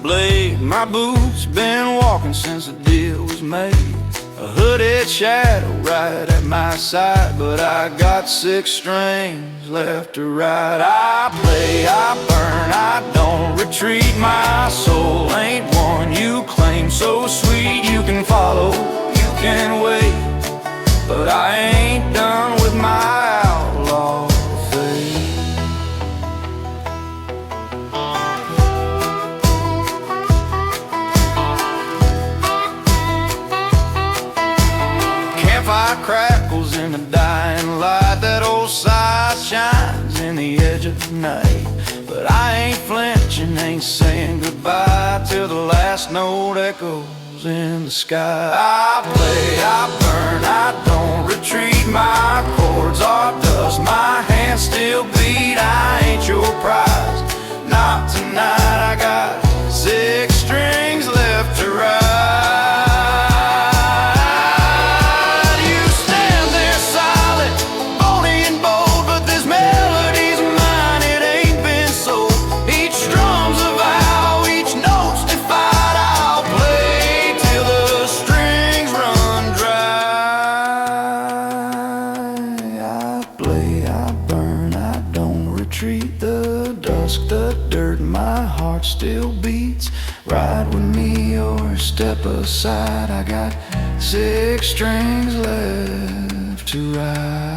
blade, my boots been walking since the deal was made. A hooded shadow right at my side, but I got 6 strings left to ride. I play, I burn, I don't retreat. My soul ain't one you claim so sweet. You can follow, you can wait, but I ain't done with my outlaw fate. Campfire crackles in the dying light. That old side shines in the edge of the night. But I ain't flinching, ain't saying goodbye till the last note echoes in the sky. I play, I burn, I don't retreat. My chords are dust, my hands still beat. I ain't your prize, not tonight. I got 6 strings left to ride. You stand there silent, bony and bold, but this melody's mine, it ain't been sold. Each strum's a vow, each note's defied. I'll play till the strings run dry. I play, I burn, I don't retreat. The dusk, the dirt, my heart still beats. Ride with me or step aside. I got 6 strings left to ride.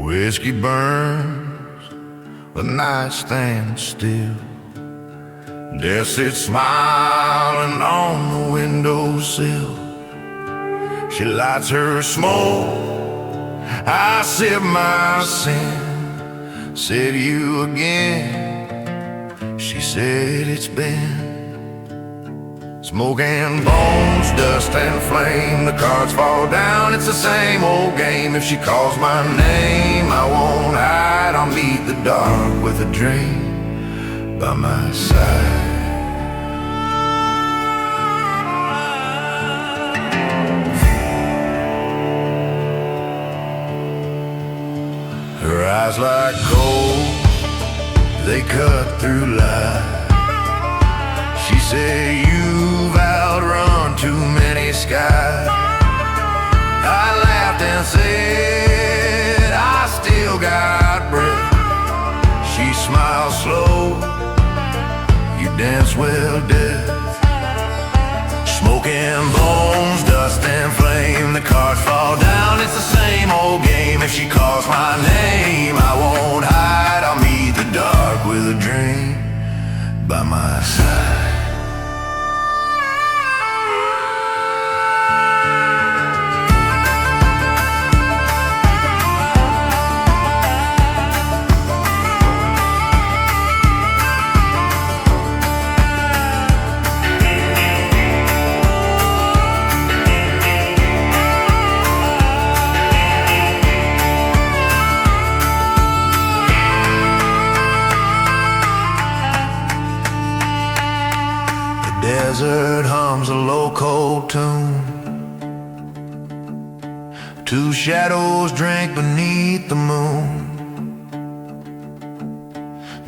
Whiskey burns, the night stands still. Death sits smiling on the windowsill. She lights her smoke, I sip my sin. Said you again, she said it's been smoke and bones, dust and flame. The cards fall down, it's the same old game. If she calls my name, I won't hide. I'll meet the dark with a dream by my side. Her eyes like gold, they cut through light. She said you've outrun too many skies. I laughed and said I still got breath. She smiled slow, you dance well, death. Smoke and bones, dust and flame. The cards fall down, it's the same old game. If she calls my name, I won't hide. I'll meet the dark with a dream by my side. Desert hums a low cold tune. 2 shadows drink beneath the moon.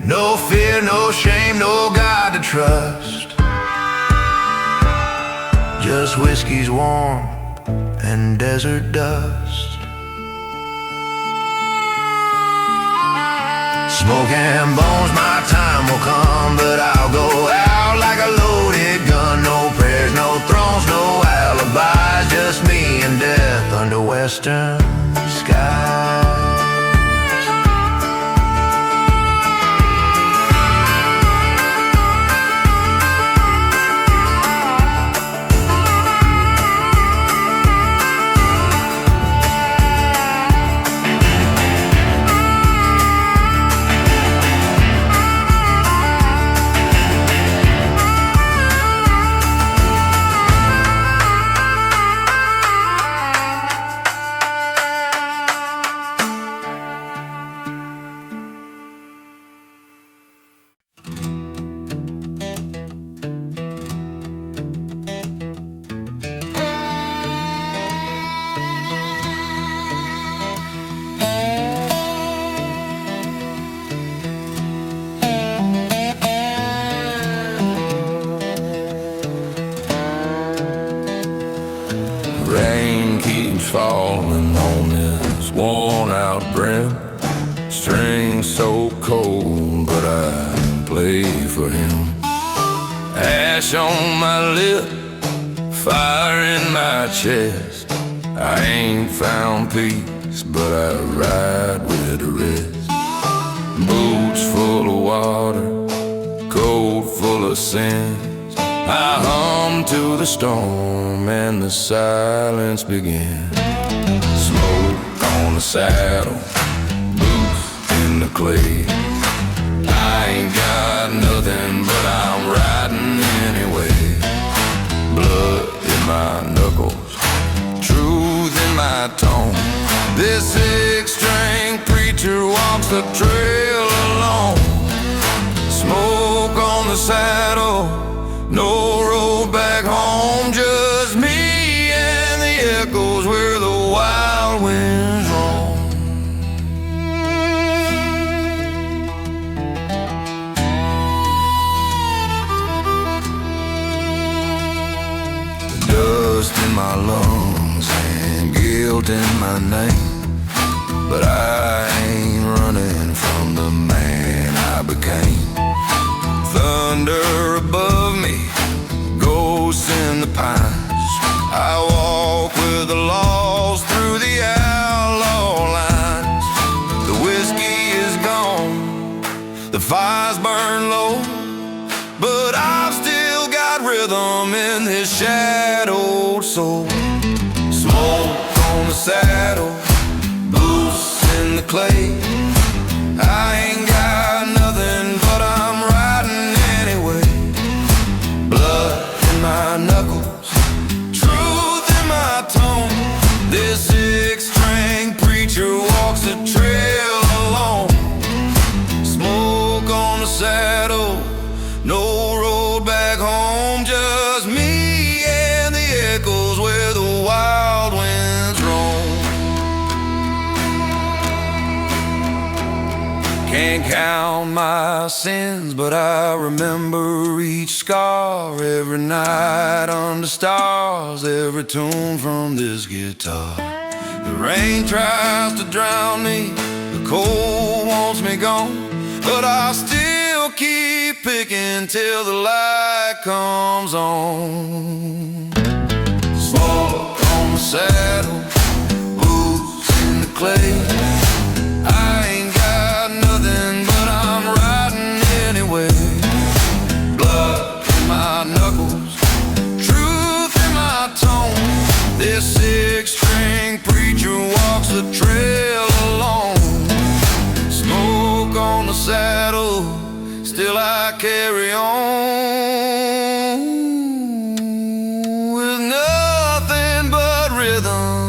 No fear, no shame, no God to trust. Just whiskey's warm and desert dust. Smoke and bones, my time will come, but I'll go out like a loaded gun. No prayers, no thrones, no alibis, just me and death under western skies. so cold, but I play for him. Ash on my lip, fire in my chest. I ain't found peace, but I ride with the rest. Boots full of water, coat full of sins. I hum to the storm and the silence begins. Smoke on the saddle, boots in the clay. I ain't got nothing, but I'm riding anyway. Blood in my knuckles, truth in my tone. This six-string preacher walks the trail alone. Smoke on the saddle, no road back home. Just me and the echoes where the wild winds roam. Dust in my lungs and guilt in my name, but I ain't running from the man I became. Thunder above me, ghosts in the pines. I walk with the lost through the outlaw lines. The whiskey is gone, the fires burn low, but I've still got rhythm in this shadowed soul. Smoke on the saddle, boots in the clay. I ain't got nothing, but I'm riding anyway. Blood in my knuckles, truth in my tone. This six-string preacher walks the trail alone. Smoke on the saddle, no road back home. Just me and the echoes where the wild winds roam. Can't count my sins, but I remember each scar. Every night under stars, every tune from this guitar. The rain tries to drown me, the cold wants me gone, but I still keep picking till the light comes on. Smoke on the saddle, boots in the clay. I ain't got nothing, but I'm riding anyway. Blood in my knuckles, truth in my tone. This six-string preacher walks the trail alone. Smoke on the saddle, still I carry on with nothing but rhythm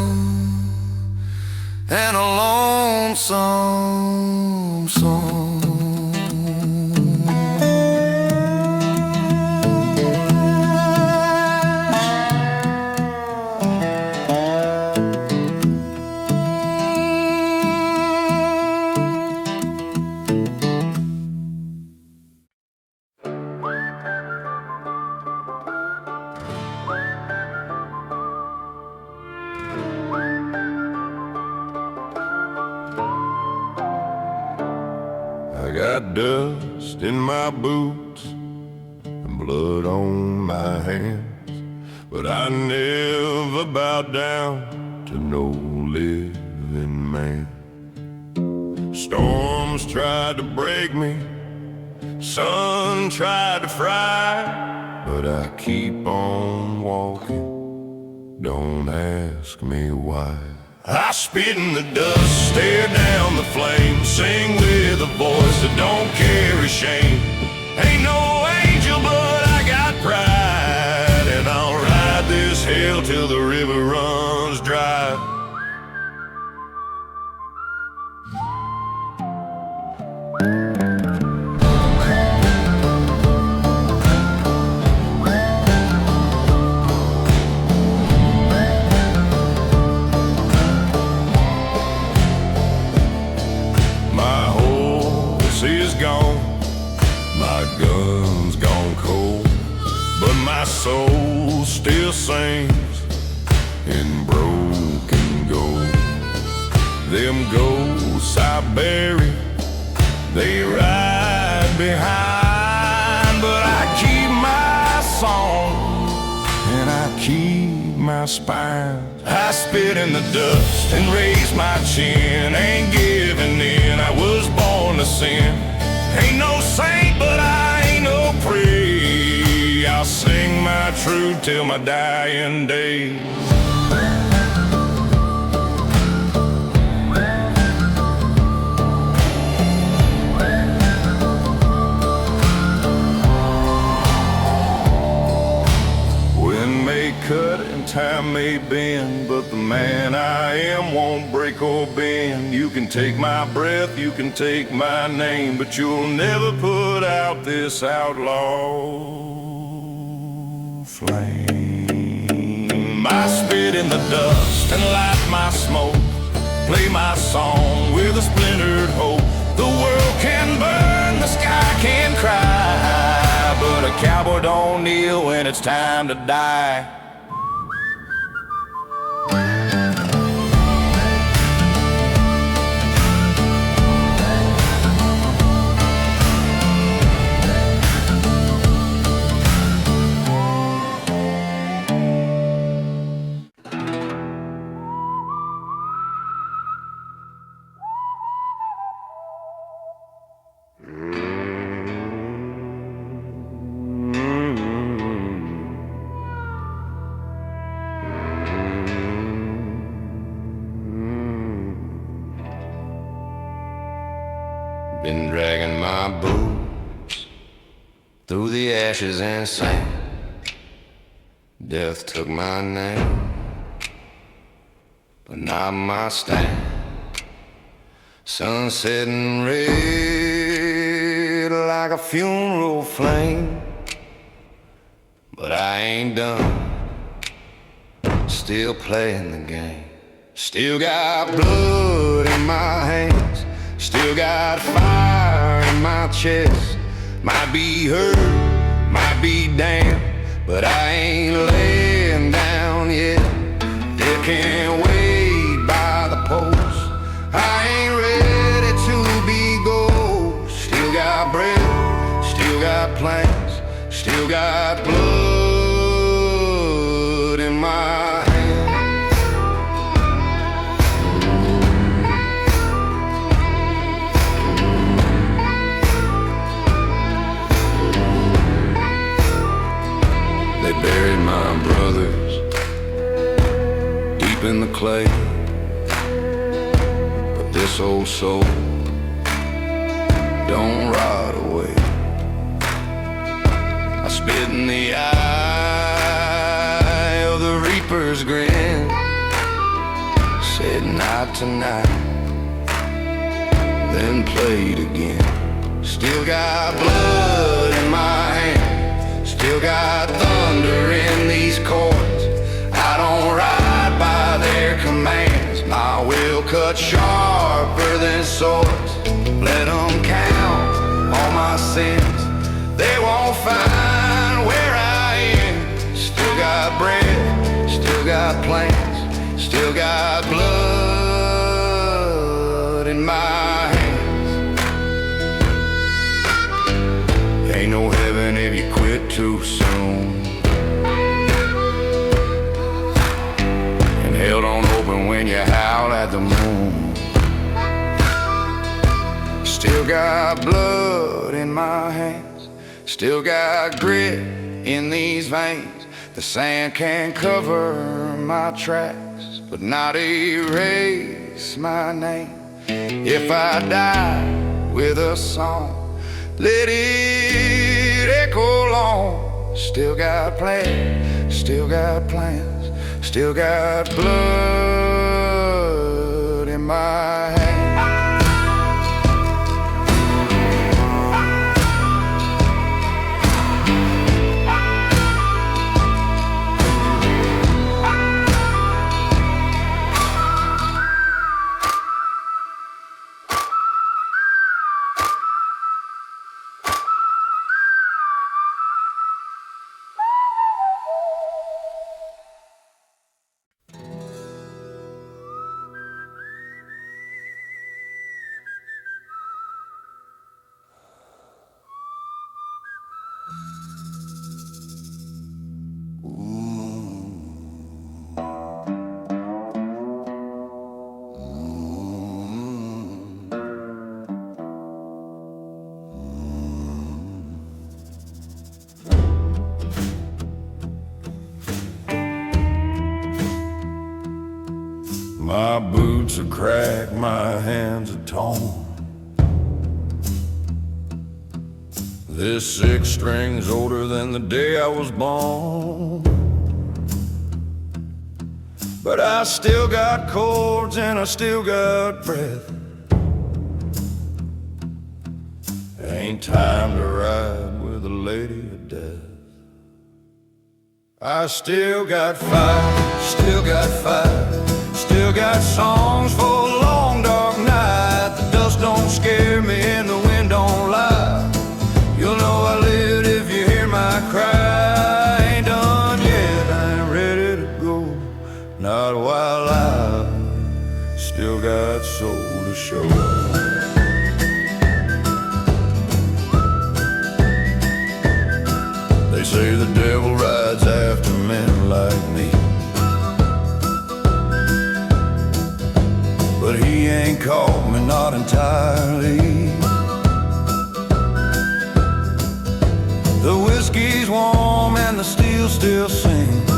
and a lonesome song. I got dust in my boots and blood on my hands, but I never bowed down to no living man. Storms tried to break me, sun tried to fry, but I keep on walking, don't ask me why. I spit in the dust, stare down the flames, sing with a voice that don't carry shame. Ain't no angel, but I got pride, and I'll ride this hill till the river runs dry. My soul still sings in broken gold. Them ghosts I bury They ride behind, but I keep my song and I keep my spine. I spit in the dust and raise my chin, ain't giving in, I was born to sin. Ain't no saint, but I ain't no prey. I'll sing my truth till my dying day. Cut and time may bend, but the man I am won't break or bend. You can take my breath, you can take my name, but you'll never put out this outlaw flame. I spit in the dust and light my smoke, play my song with a splintered hope. The world can burn, the sky can cry, but a cowboy don't kneel when it's time to die. Been dragging my boots through the ashes and sand. Death took my name, but not my stand. Sun setting red like a funeral flame, but I ain't done, still playing the game. Still got blood in my hands, still got fire in my chest. Might be hurt, might be damned, but I ain't laying down yet. They can't wait by the post. I ain't ready to be ghost. Still got breath, still got plans, still got blood in my buried my brothers deep in the clay, but this old soul don't rot away. I spit in the eye of the reaper's grin, said not tonight, then played again. Still got blood in my hand, still got thunder in these chords. I don't ride by their commands, my will cut sharper than swords. Let them count all my sins, they won't find where I am. Still got breath, still got plans, still got blood in my hands. Ain't no heaven if you quit too soon, and hell don't open when you howl at the moon. Still got blood in my hands, still got grit in these veins. The sand can cover my tracks, but not erase my name. If I die with a song, let it echo long. Still got plans, still got plans, still got blood in my hands. My boots are cracked, my hands are torn. This six string's older than the day I was born. But I still got chords and I still got breath. Ain't time to ride with a lady of death. I still got fire, still got fire, still got songs for a long dark night. The dust don't scare me and the wind don't lie. You'll know I lived if you hear my cry. I ain't done yet, I ain't ready to go, not while I still got soul to show. They say the devil rides after men like me, but he ain't caught me, not entirely. The whiskey's warm and the steel still sings,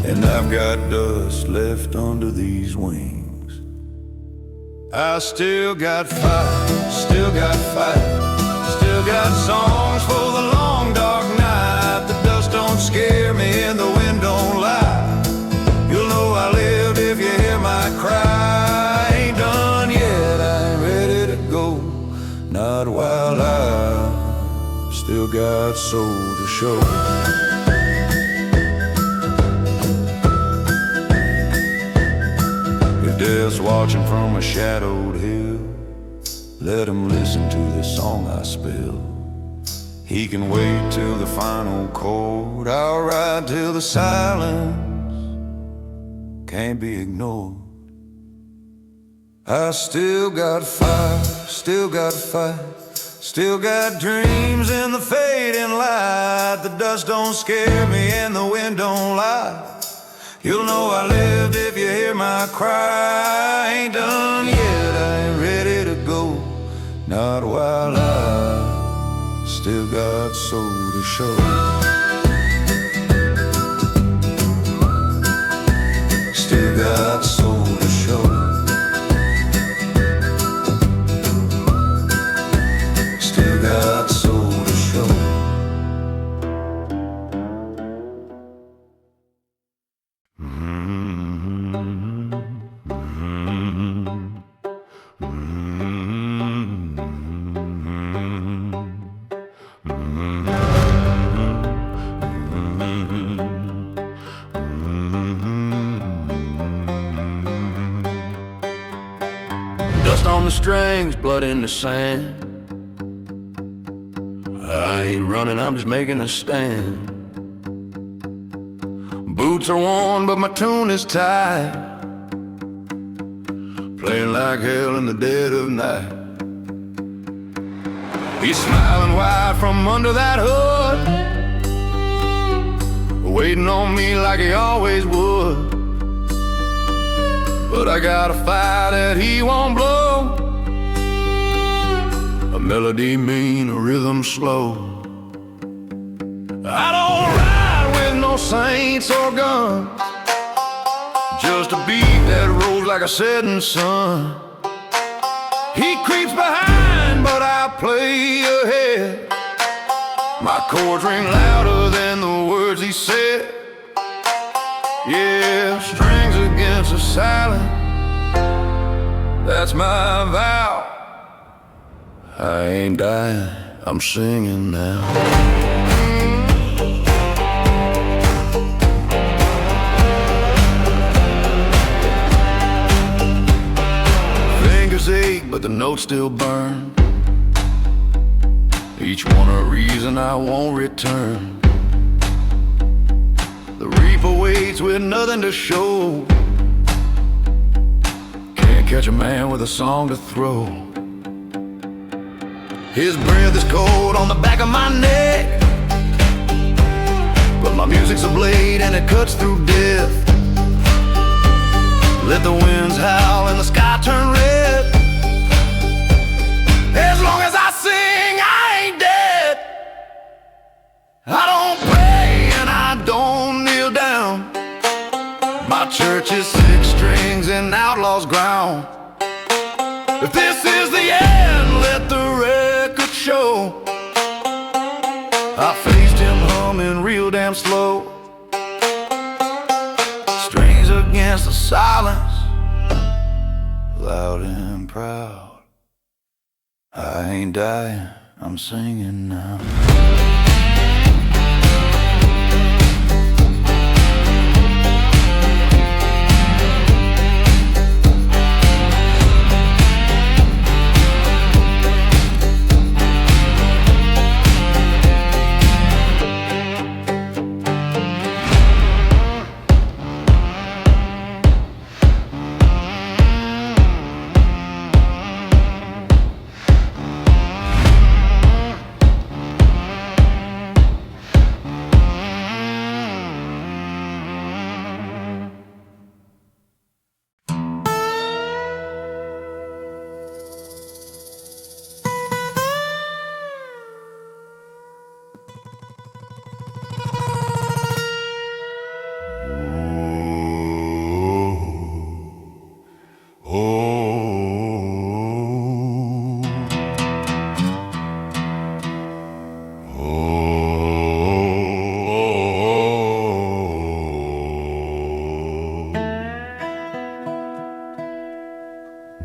and I've got dust left under these wings. I still got fire, still got fire, still got songs for the long dark night. The dust don't scare me and the wind don't lie. You'll know I lived if you hear my cry. I ain't done yet, I ain't ready to go, not while I still got soul to show. If death's watching from a shadowed hill, let him listen to this song I spill. He can wait till the final chord. I'll ride till the silence can't be ignored. I still got fire, still got fight, still got dreams in the fading light. The dust don't scare me and the wind don't lie. You'll know I lived if you hear my cry. I ain't done yet, I ain't ready to go, not while I still got soul to show. Still got soul to show. Still got soul to show. Dust on the strings, blood in the sand. I ain't running, I'm just making a stand. Boots are worn, but my tune is tight, playing like hell in the dead of night. He's smiling wide from under that hood, waiting on me like he always would. But I got a fire that he won't blow, a melody mean, a rhythm slow. I don't ride with no saints or guns, just a beat that rolls like a setting sun. He creeps behind, but I play ahead. My chords ring louder than the words he said. Yeah, strings against the silence, that's my vow. I ain't dying, I'm singing now. Fingers ache, but the notes still burn, each one a reason I won't return. The reaper waits with nothing to show, can't catch a man with a song to throw. His breath is cold on the back of my neck, but my music's a blade and it cuts through death. Let the winds howl and the sky turn red. As long as I sing, I ain't dead. I don't pray and I don't kneel down. I faced him humming real damn slow, strings against the silence, loud and proud. I ain't dying, I'm singing now.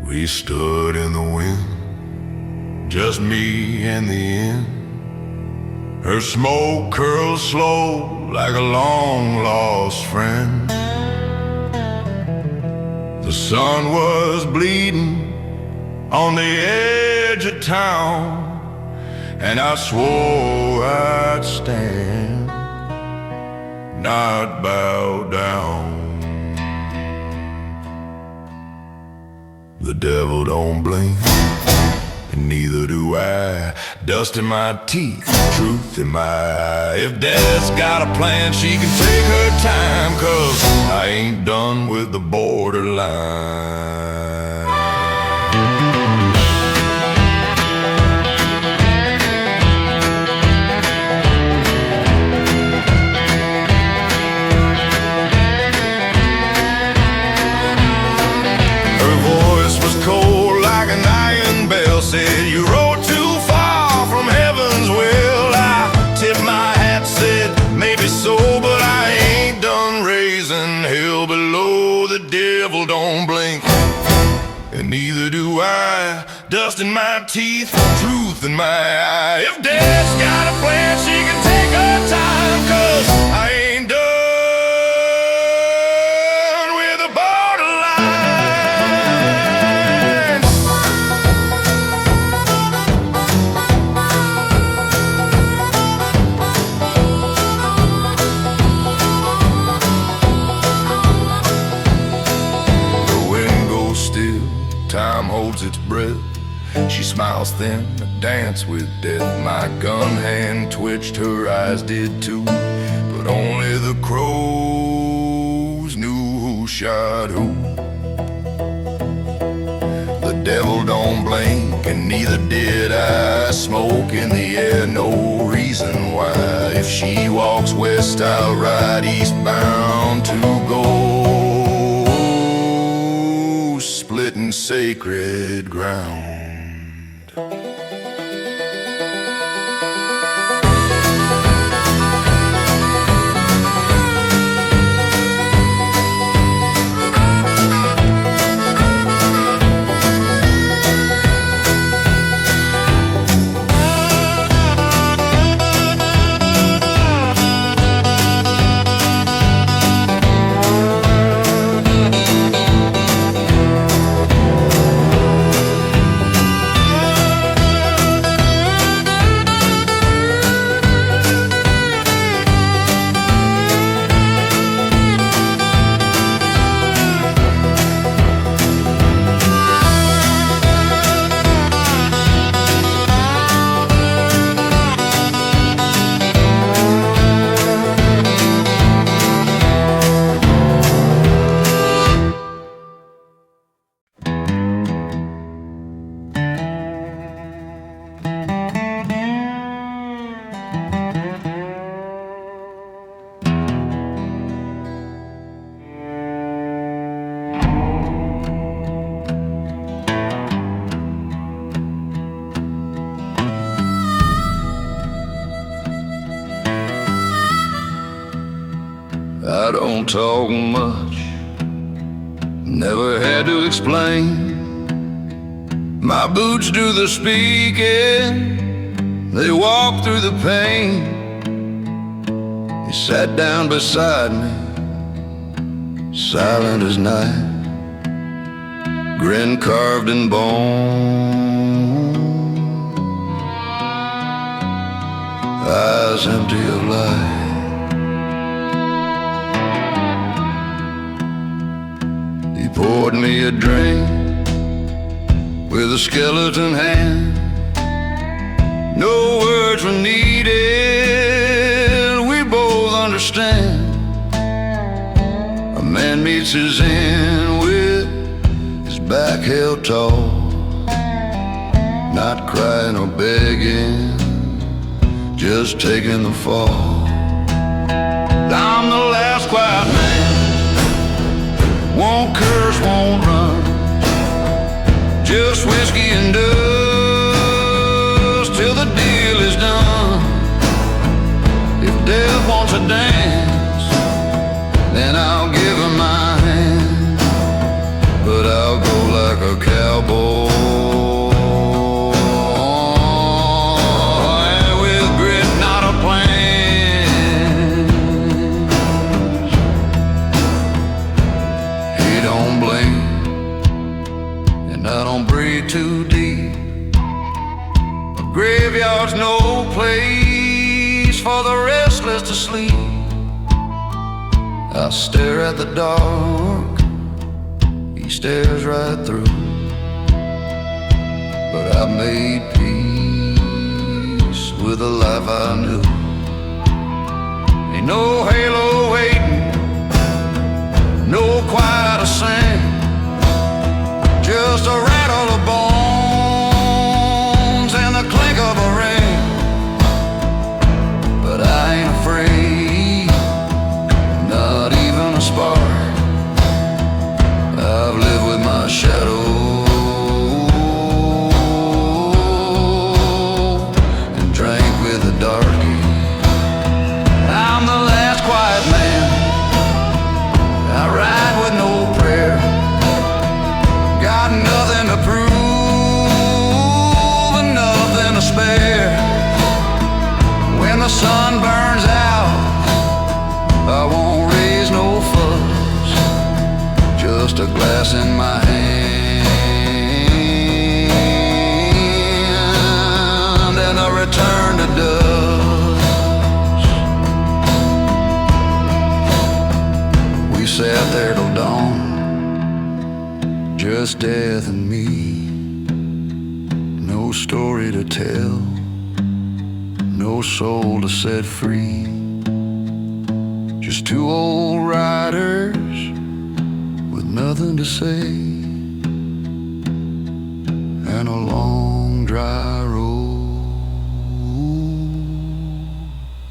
We stood in the wind, just me and the end. Her smoke curled slow like a long-lost friend. The sun was bleeding on the edge of town, and I swore I'd stand, not bow down. The devil don't blink, and neither do I. Dust in my teeth, truth in my eye. If death's got a plan, she can take her time, 'cause I ain't done with the borderline. Said you rode too far from heaven's well. I tipped my hat, said maybe so, but I ain't done raising hell below. The devil don't blink, and neither do I. Dust in my teeth, truth in my eye. If death's got a plan, she can take her time, 'cause I ain't done with the borderline. Time holds its breath. She smiles thin, a dance with death. My gun hand twitched, her eyes did too, but only the crows knew who shot who. The devil don't blink, and neither did I. Smoke in the air, no reason why. If she walks west, I'll ride eastbound to go, splitting sacred ground. I don't talk much, never had to explain. My boots do the speaking, they walk through the pain. He sat down beside me, silent as night, grin carved in bone, eyes empty of light. He poured me a drink with a skeleton hand. No words were needed, we both understand. A man meets his end with his back held tall, not crying or begging, just taking the fall. I'm the last quiet man, won't curse, won't run, just whiskey and dust till the deal is done. If death wants a dance, then I'll give him my hand, but I'll go like a cowboy, with grit, not a plan. He don't blink, and I don't breathe too deep. A graveyard's no place for the restless to sleep. I stare at the dark, he stares right through, but I made peace with the life I knew. Ain't no halo waiting, no quiet to sing, just a rattle of bones and the clink of a ring. But I ain't afraid, not even a spark. I've lived with my shadow and drank with the darkie. I'm the last quiet man, I ride with no prayer. Got nothing to prove and nothing to spare. When the sun burns out, I won't raise no fuss, just a glass in my hand and a return to dust. We sat there till dawn, just death and me, no story to tell, no soul to set free, just two old riders with nothing to say, and a long dry road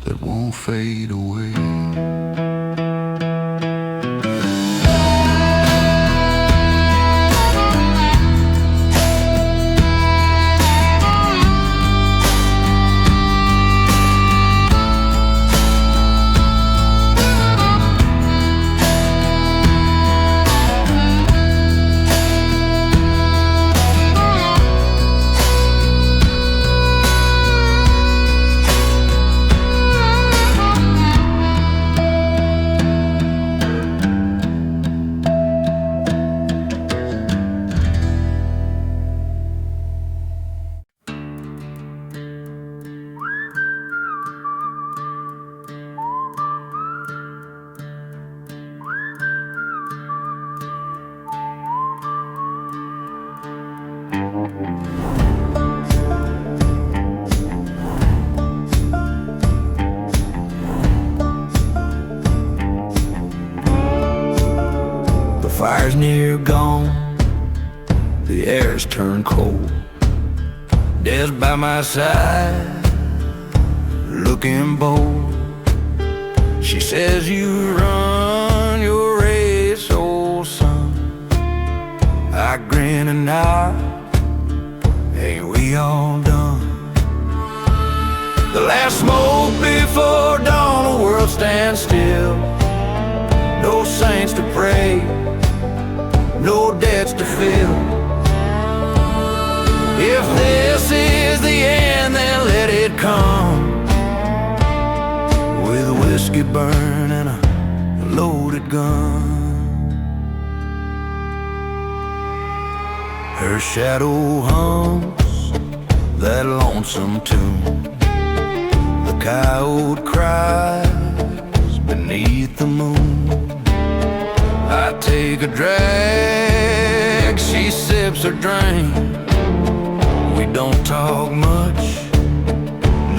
that won't fade away. The fire's near gone, the air's turned cold. Death's by my side, looking bold. She says you run your race, old son. I grin and nod, ain't we all done? The last smoke before dawn, the world stands still. saints to pray, no debts to fill. If this is the end, then let it come, with a whiskey burn and a loaded gun. Her shadow hums that lonesome tune, the coyote cries beneath the moon. I take a drag, she sips her drink. We don't talk much,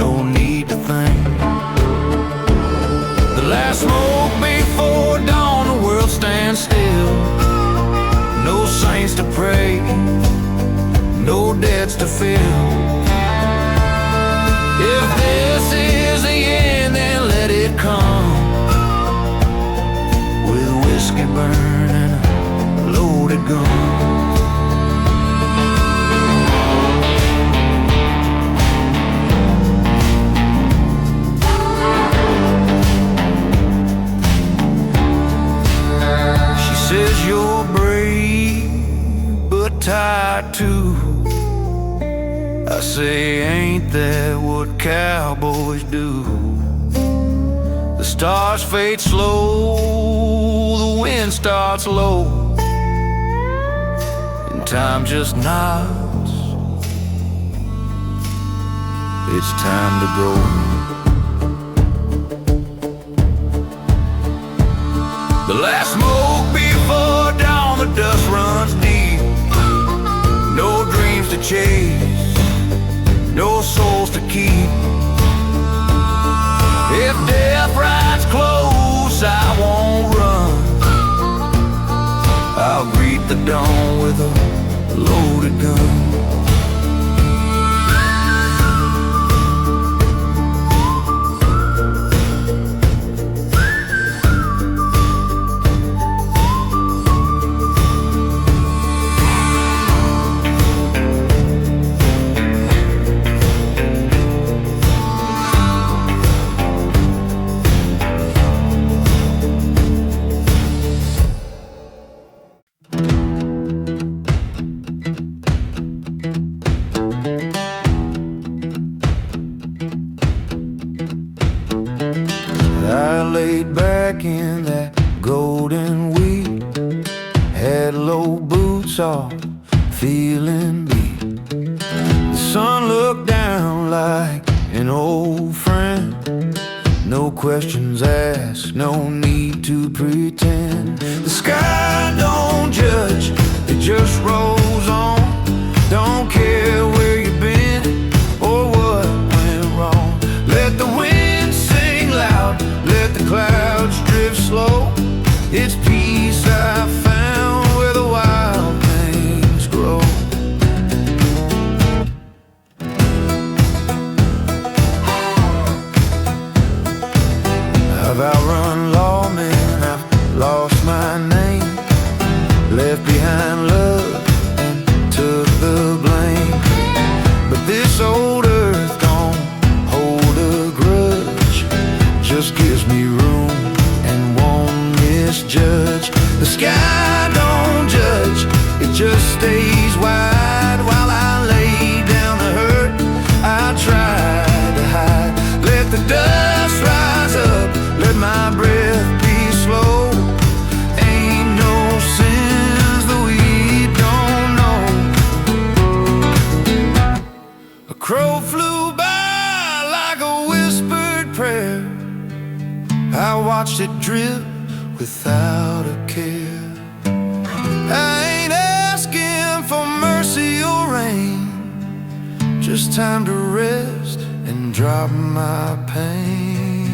no need to think. The last smoke before dawn, the world stands still. No saints to pray, no debts to fill. If this is the end, then let it come, with a whiskey burn and a loaded gun. Says you're brave, but tired too. I say, ain't that what cowboys do? The stars fade slow, the wind starts low, and time just nods. It's time to go. The last smoke before dawn, the dust runs deep. No dreams to chase, no souls to keep. If death rides close, I won't run. I'll greet the dawn with a loaded gun. I laid back in that golden wheat, had low boots off, feeling beat. The sun looked down like an old friend. No questions asked, no need to pretend. The sky don't judge, it just rolls on. Don't care where you've been or what went wrong. Let the wind sing loud, let the clouds drift slow. It's peace I found where the wild things grow. I've outrun lawmen, I've lost my name, left behind love and took the blame. But this old earth don't hold a grudge, just gives me room and won't misjudge. The sky don't judge, it just stays wide. While I lay down the hurt, I try to hide. Let the dust rise up, let my breath be slow. Ain't no sins that we don't know. A crow flew by like a whispered prayer. I watched it drip without a care. I ain't asking for mercy or rain, just time to rest and drop my pain.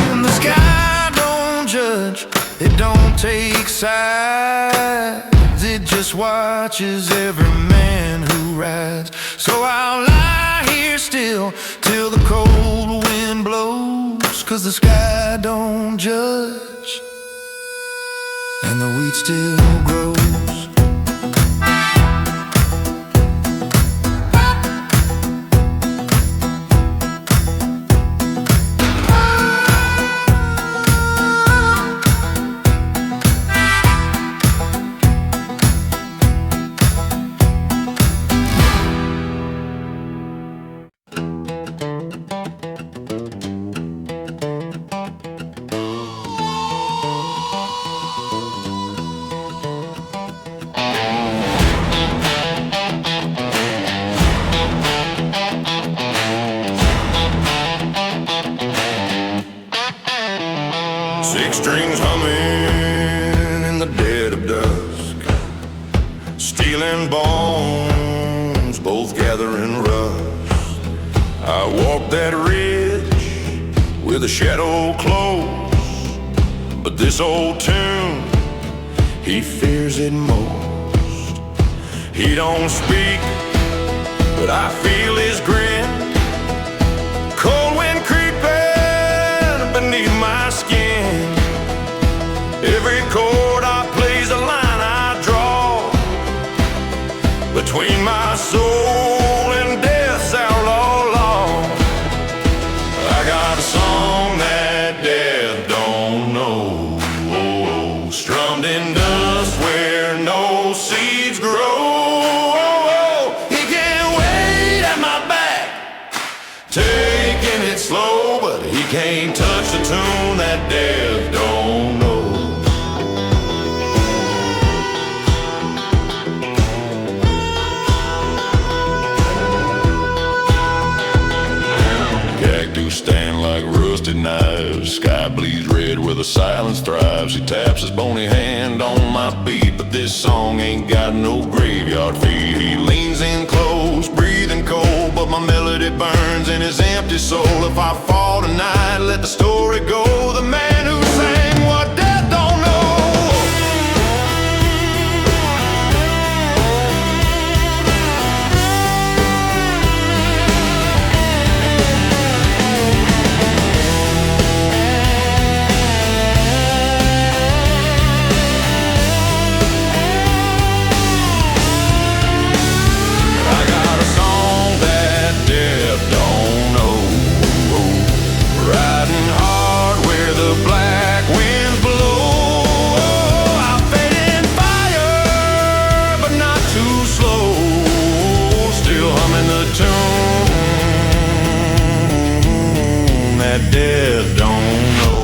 And the sky don't judge, it don't take sides, it just watches every man who rides. So I'll lie here still till the cold wind blows, 'cause the sky don't judge and the wheat still grows. and rust. I walk that ridge with the shadow close, but this old tune, he fears it most. He don't speak, but I feel his grin. Cold wind creeping beneath my skin. Every chord I play's a line I draw between my soul and death's outlaw law. I got a song that death don't know, strummed in dust where no seeds grow. He can't wait at my back, taking it slow, but he can't touch the tune that death don't know. Stand like rusted knives. Sky bleeds red where the silence thrives. He taps his bony hand on my beat, but this song ain't got no graveyard feet. He leans in close, breathing cold, but my melody burns in his empty soul. If I fall tonight, let the story go. The man who sang what death don't know. That death don't know.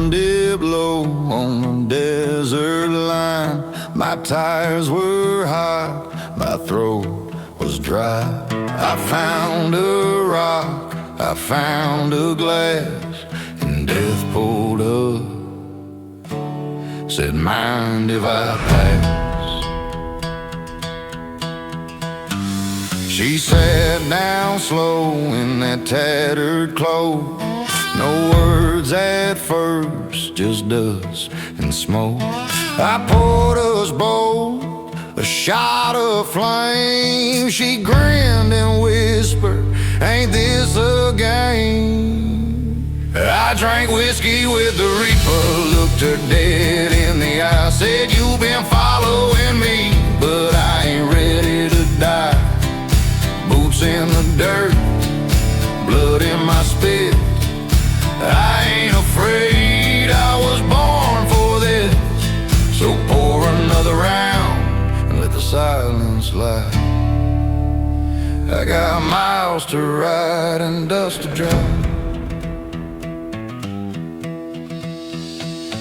Dip low on the desert line. My tires were hot, my throat was dry. I found a rock, I found a glass, and death pulled up, said, mind if I pass? She sat down slow in that tattered clothes. No words at first, just dust and smoke. I poured us both a shot of flame. She grinned and whispered, ain't this a game? I drank whiskey with the reaper, looked her dead in the eye, said, you've been following me, but I ain't ready to die. Boots in the dirt, blood in my spit, I ain't afraid, I was born for this. So pour another round and let the silence lie. I got miles to ride and dust to dry.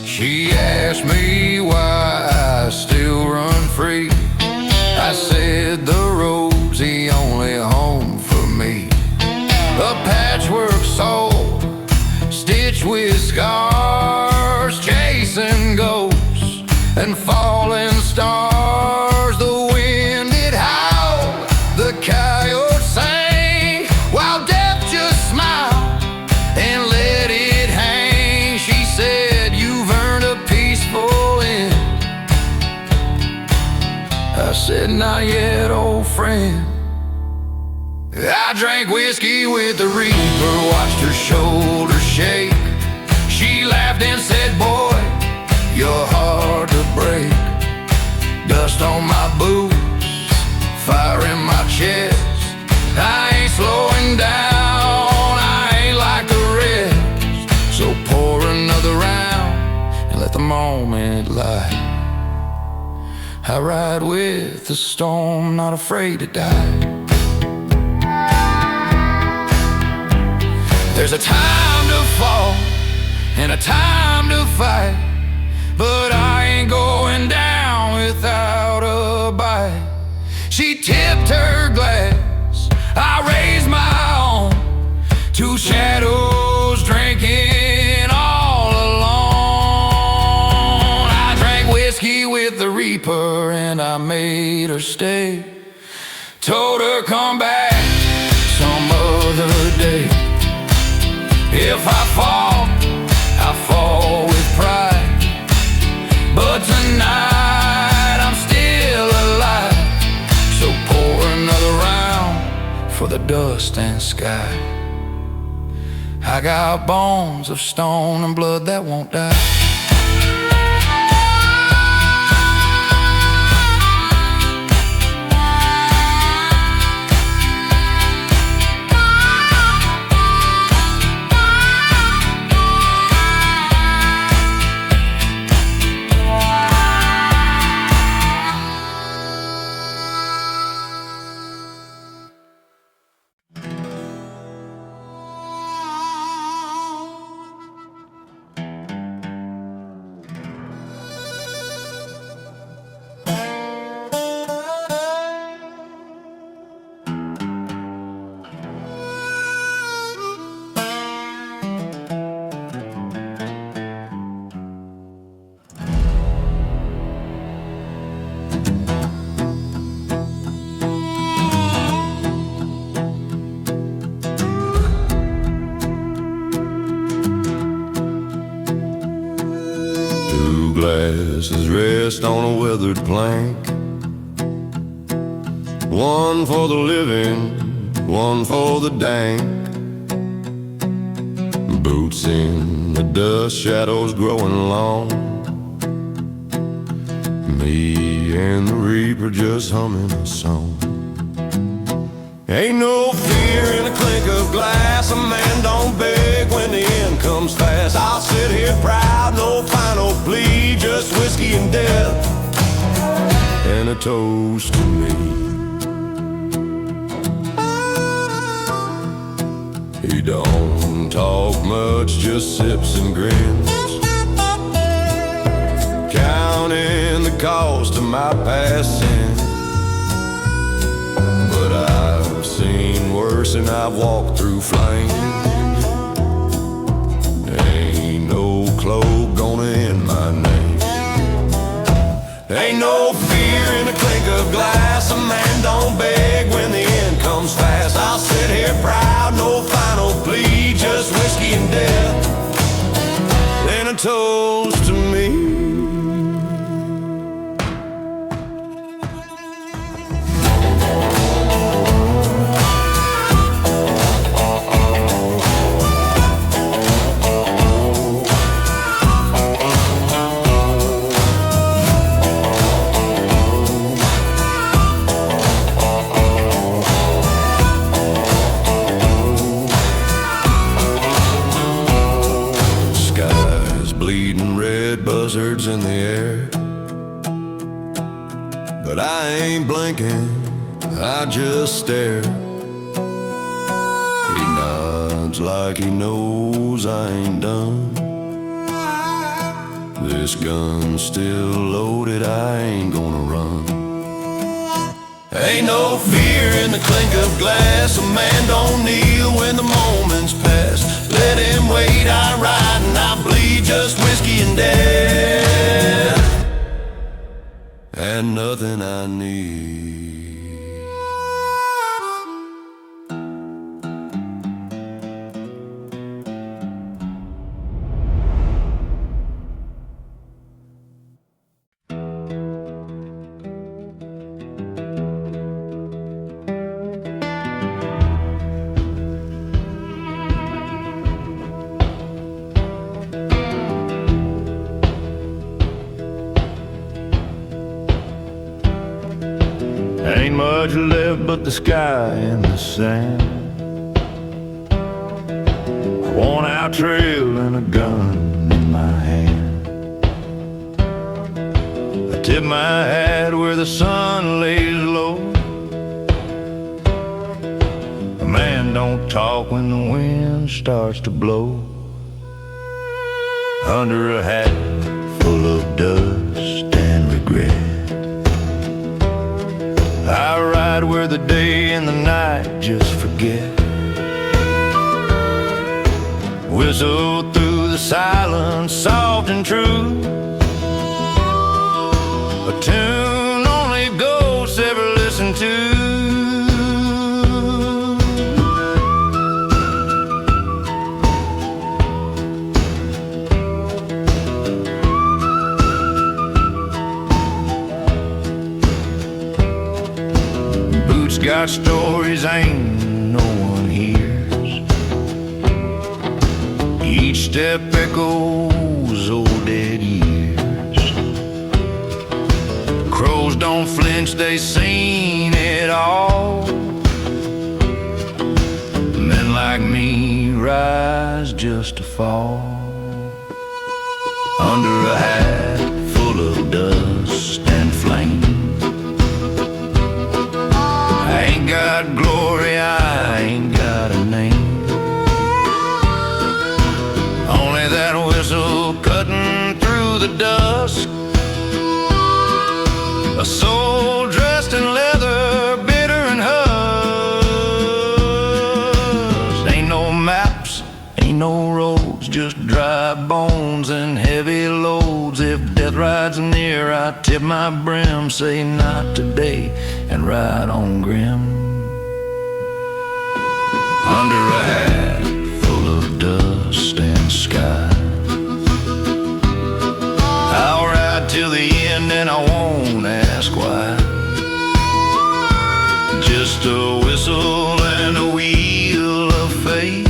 She asked me why I still run free. I said the road's the only home for me. A patchwork soul, stitched with scars, chasing ghosts and falling stars. The wind it howled, the coyotes sang, while death just smiled and let it hang. She said, you've earned a peaceful end. I said, not yet, old friend. I drank whiskey with the reaper, watched her shoulders shake. She laughed and said, boy, you're hard to break. Dust on my boots, fire in my chest. I ain't slowing down, I ain't like the rest. So pour another round and let the moment lie. I ride with the storm, not afraid to die. There's a time to fall and a time to fight, but I ain't going down without a bite. She tipped her glass, I raised my own. Two shadows drinking all alone. I drank whiskey with the reaper and I made her stay. Told her come back some other day. If I fall with pride, but tonight I'm still alive. So pour another round for the dust and sky. I got bones of stone and blood that won't die. Glasses rest on a weathered plank. One for the living, one for the dank. Boots in the dust, shadows growing long. Me and the reaper just humming a song. Ain't no fear in a clink of glass. A man don't beg when the end comes fast. I'll sit here proud, no final plea, just whiskey and death, and a toast to me. He don't talk much, just sips and grins, counting the cost of my past sins. But I've seen worse and I've walked through flames. Ain't no cloak gonna end my name. Ain't no fear in a clink of glass. A man don't beg when the end comes fast. I'll sit here proud, no final plea, just whiskey and death, and a toast to me. Buzzards in the air, but I ain't blinking, I just stare. He nods like he knows I ain't done. This gun's still loaded, I ain't gonna run. Ain't no fear in the clink of glass. A man don't kneel when the moment's past. Let him wait, I ride and I bleed, just whiskey and death, and nothing I need. Ain't much left but the sky and the sand, a worn out trail and a gun in my hand. I tip my hat where the sun lays low. A man don't talk when the wind starts to blow. Under a hat full of dust and regret, I ride where the day and the night just forget. Whistle through the silence, soft and true, a tune only ghosts ever listen to. Boots got stories ain't no one hears. Each step echoes old dead years. Crows don't flinch, they seen it all. Men like me rise just to fall. Under a hat full of dust and flame, I ain't got glory, I ain't got a name. Only that whistle cutting through the dusk, a soul dressed in leather, bitter and husk. Ain't no maps, ain't no roads, just dry bones and heavy loads. If death rides near, I tip my brim, say not today, and ride on grim. Under a hat full of dust and sky, I'll ride till the end and I won't ask why. Just a whistle and a wheel of fate,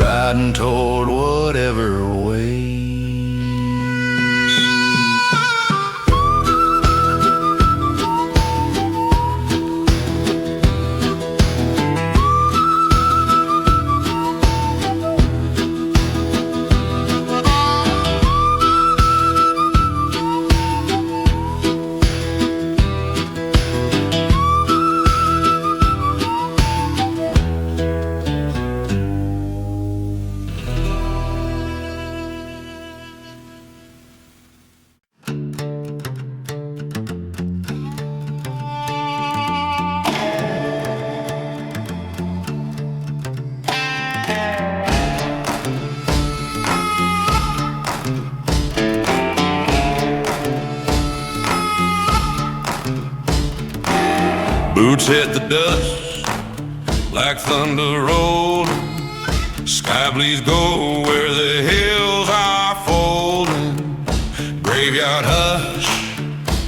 riding toward whatever waits. Boots hit the dust like thunder rolling. Sky bleeds go where the hills are folding. Graveyard hush,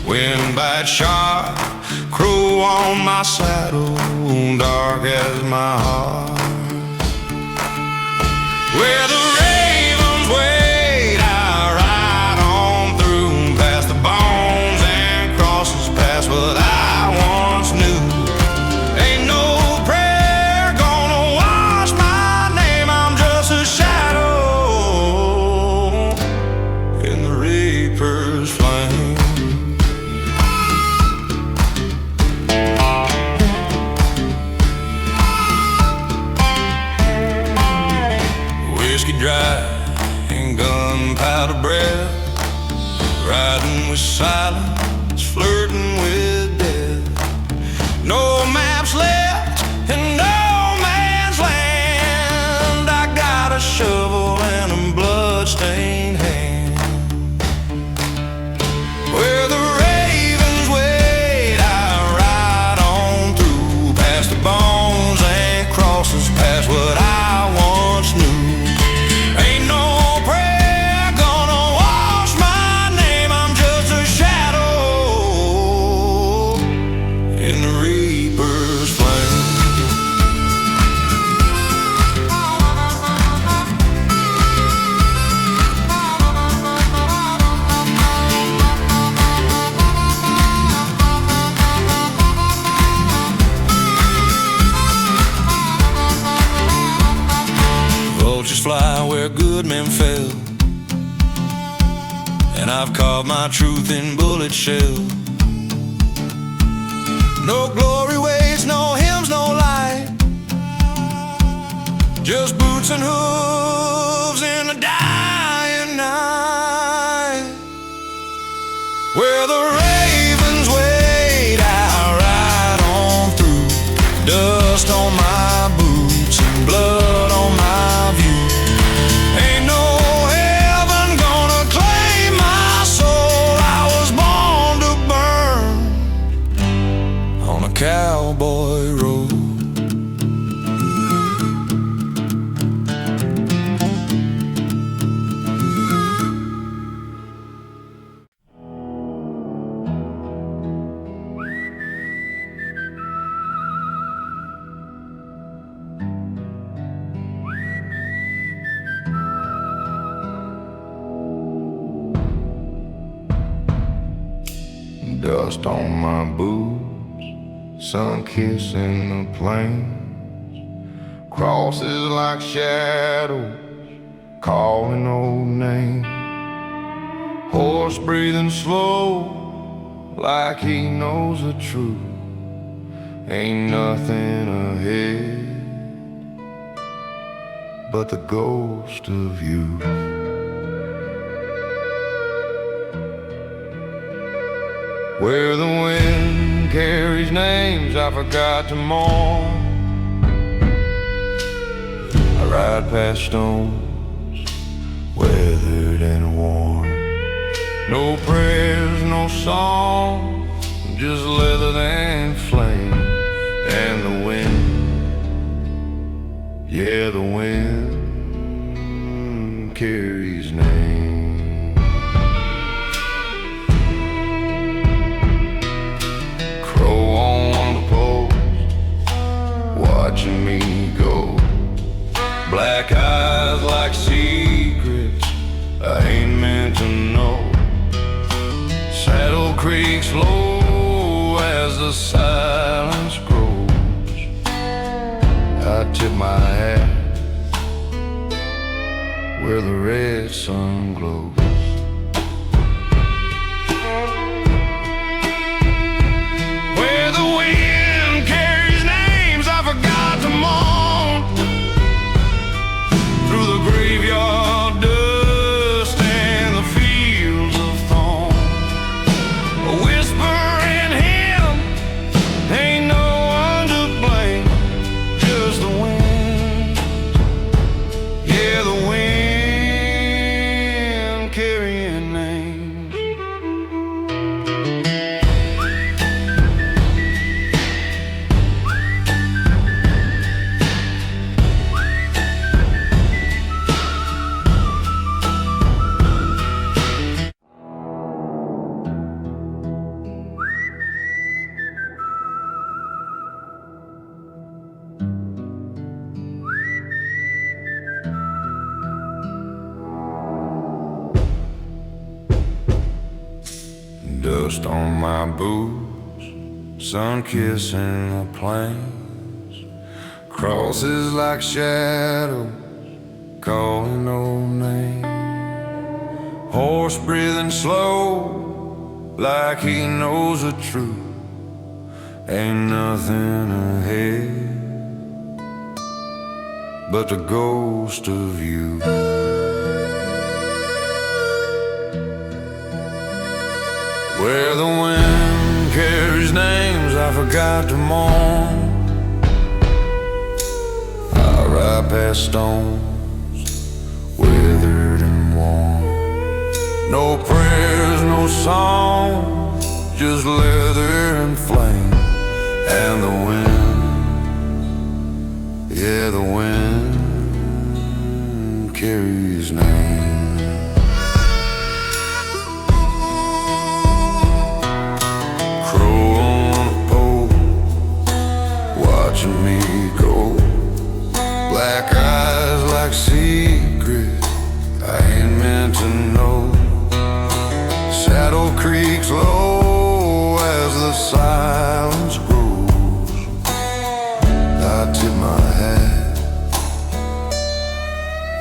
wind bites sharp, crow on my saddle, dark as my heart. Where the ravens wait, I ride on through, past the bones and crosses, past what I once knew. Ain't no prayer gonna wash my name, I'm just a shadow in the reaper's flame. Whiskey dry and gunpowder breath, riding with silence, flirting with death. No maps left and no man's land. I got a shovel and a bloodstained hand. Where the ravens wait, I ride on through, past the bones and crosses, past what I once knew. Ain't no prayer gonna wash my name, I'm just a shadow in the reaper's flame. Vultures fly where good men fell, and I've carved my truth in bullet shells. No glory waits, no hymns, no light, just boots and hooves in the dying night, where the ravens wait. I ride on through, dust on my boots and blood on my view. Ain't no heaven gonna claim my soul. I was born to burn on a cowboy road. Dust on my boots, sun kissing the plains, crosses like shadows, calling old names. Horse breathing slow, like he knows the truth. Ain't nothing ahead but the ghost of you. Where the wind carries names I forgot to mourn, I ride past stones, weathered and worn. No prayers, no song, just leather and flame. And the wind, yeah, the wind carries names. Watching me go, black eyes like secrets I ain't meant to know. Saddle creaks low as the silence grows. I tip my hat where the red sun glows. Dust on my boots, sun kissing the plains, crosses like shadows, calling old names. Horse breathing slow, like he knows the truth. Ain't nothing ahead but the ghost of you. Where the wind carries names I forgot to mourn, I ride past stones, withered and worn. No prayers, no song, just leather and flame. And the wind, yeah, the wind carries names. Watching me go, black eyes like secrets I ain't meant to know. Saddle creaks low as the silence grows. I tip my hat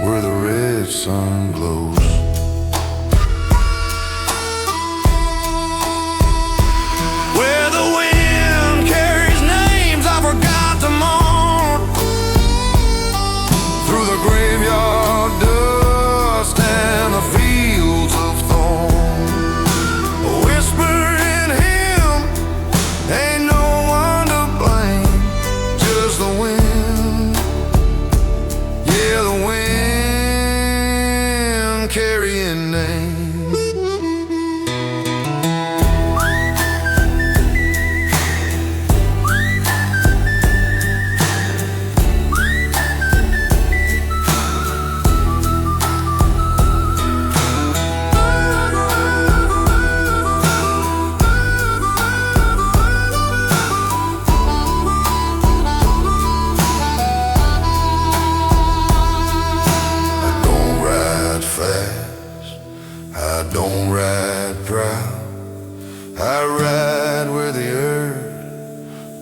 where the red sun glows.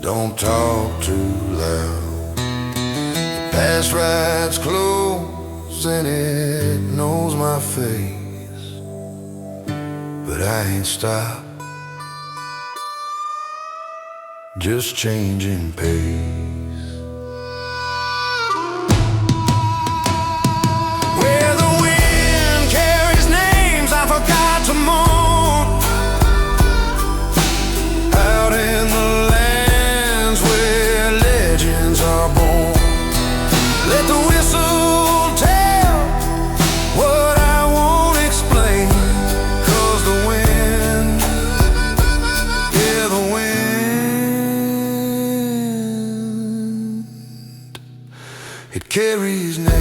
don't talk too loud. The past rides close and it knows my face, but I ain't stopped, just changing pace. Where the wind carries names I forgot to mourn, out in the lands where legends are born. Let the whistle tell what I won't explain, 'cause the wind, yeah, the wind, it carries names.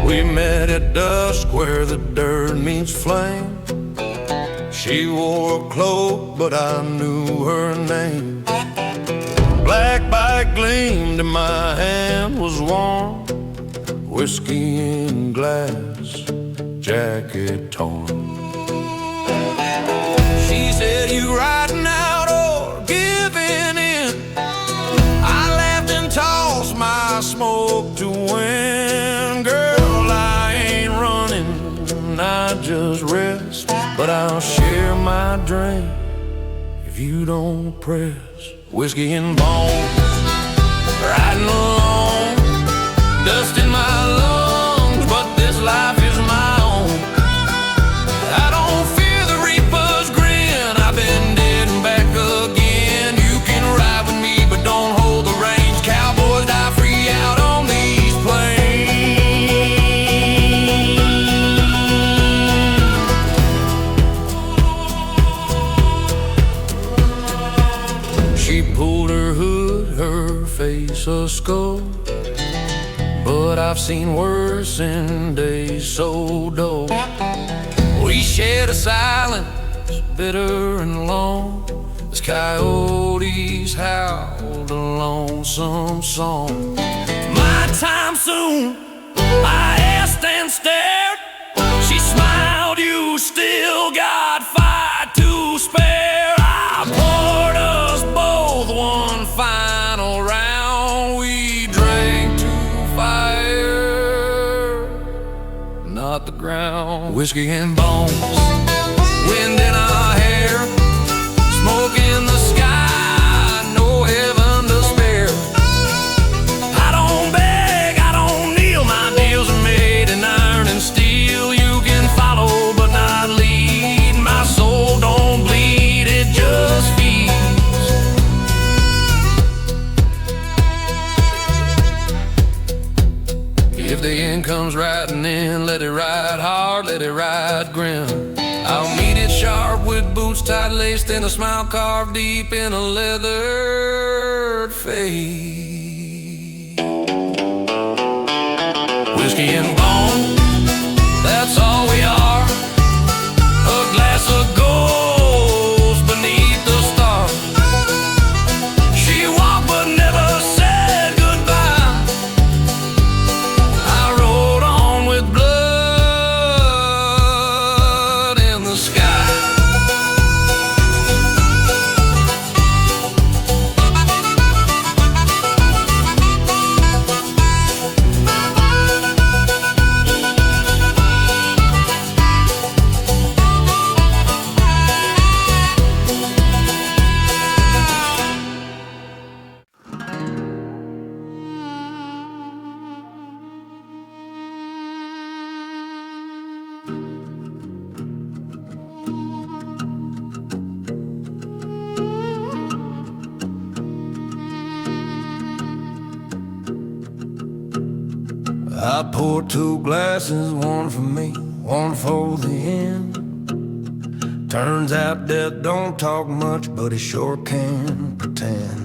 We met at dusk where the dirt meets flame. She wore a cloak, but I knew her name. Black bike gleamed and my hand was warm. Whiskey in glass, jacket torn. She said, "You riding out or giving in?" I laughed and tossed my smoke to wind. Girl, I ain't running, I just rest, but I'll share my drink if you don't press. Whiskey and bones, riding alone, dust in my lungs, but this life is my own. I don't fear the reaper's grin, I've been dead and back again. You can ride with me, but don't hold the reins. Cowboys die free out on these plains. She pulled her hood, her face a skull, but I've seen worse in days so dull. We shared a silence, bitter and long, as coyotes howled a lonesome song. My time soon, I asked and stared. She smiled, "You still got fight to spare." I poured us both one final round. We drank to fire, not the ground. Whiskey and bones, wind in our hair, smoke in the sky, no heaven to spare. I don't beg, I don't kneel, my deals are made in iron and steel. You can follow but not lead, my soul don't bleed, it just feeds. If the end comes riding in, let it ride hard, let it ride grim. I'll meet it sharp with boots tight laced and a smile carved deep in a leathered face. Whiskey and bone, that's all we are. A glass of ghosts beneath the stars. She walked but never said goodbye. I rode on with blood in the sky. I poured 2 glasses, one for me, one for the end. Turns out death don't talk much, but he sure can pretend.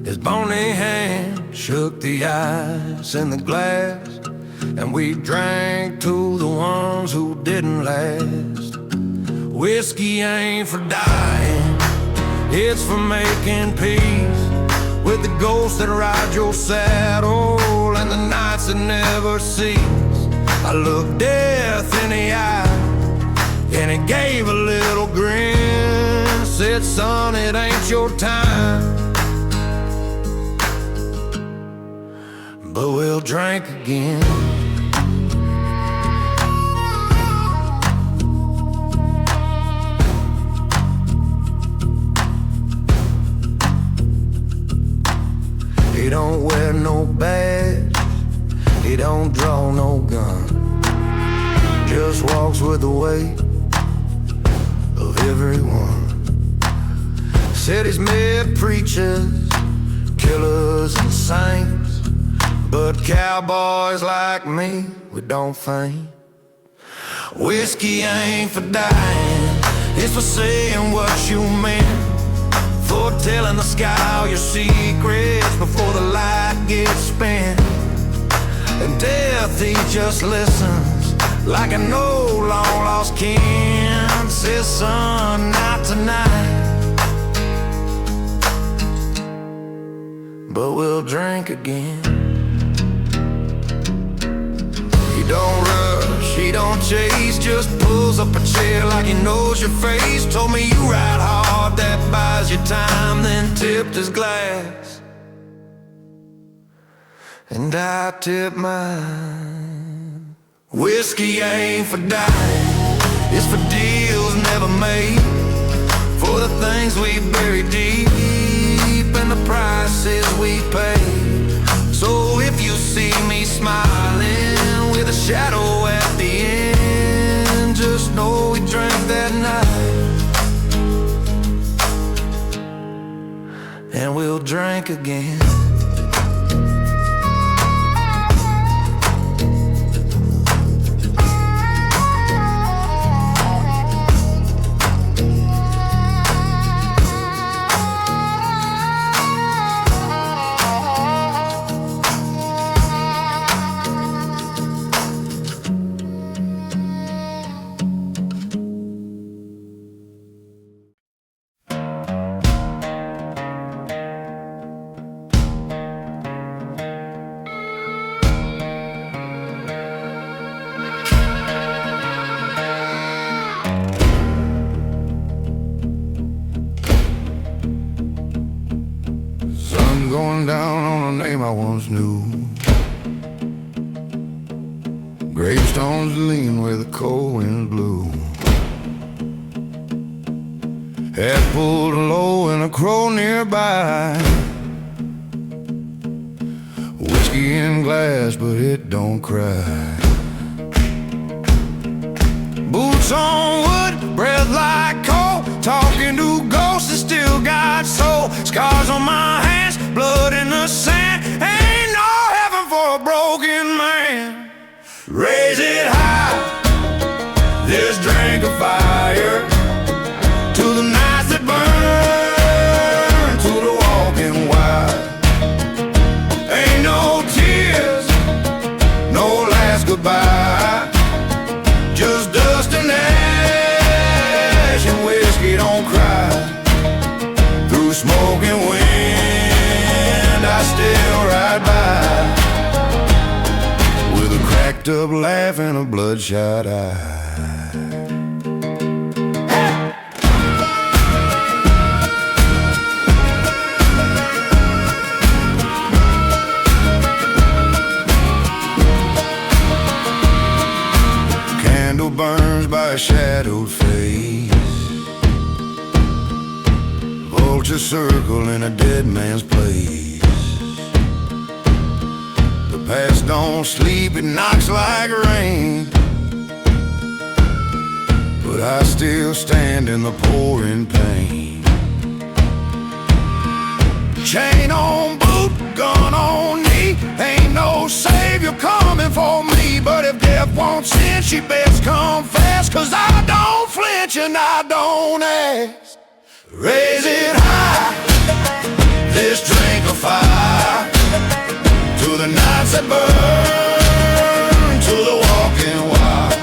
His bony hand shook the ice in the glass, and we drank to the ones who didn't last. Whiskey ain't for dying, it's for making peace with the ghosts that ride your saddle and the nights that never cease. I looked death in the eye, and it gave a little grin. Said, son, it ain't your time, but we'll drink again. He don't wear no badge, he don't draw no gun, just walks with the weight of everyone. Said he's met preachers, killers and saints, but cowboys like me, we don't faint. Whiskey ain't for dying, it's for saying what you meant, for telling the sky all your secrets before the light gets spent. And death, he just listens like an old long-lost kin. Says, son, not tonight, but we'll drink again. He don't rush, he don't chase, just pulls up a chair like he knows your face. Told me you ride hard, that buys you time, then tipped his glass, and I tipped mine. Whiskey ain't for dying, it's for deals never made, for the things we bury deep and the prices we pay. So if you see me smiling with a shadow at the end, just know we drank that night, and we'll drink again. Going down on a name I once knew. Gravestones lean where the cold wind blew. Head pulled low and a crow nearby. Whiskey in glass, but it don't cry. Boots on wood, breath like coal, talking to ghosts that still got soul. Scars on my hands, blood in the sand, ain't no heaven for a broken man. Raise it high, this drink of fire, to the nights that burn, to the walking wild. Ain't no tears, no last goodbye, just dust and ash, and whiskey don't cry. Through smoke and wind I still ride by, with a cracked up laugh and a bloodshot eye. Candle burns by a shadowed face, vulture circle in a dead man's place. The past don't sleep, it knocks like rain, but I still stand in the pouring pain. Chain on boot, gun on knee, ain't no savior coming for me. But if death wants in, she best come fast, 'cause I don't flinch and I don't ask. Raise it high, this drink of fire, to the nights that burn, to the walking wild.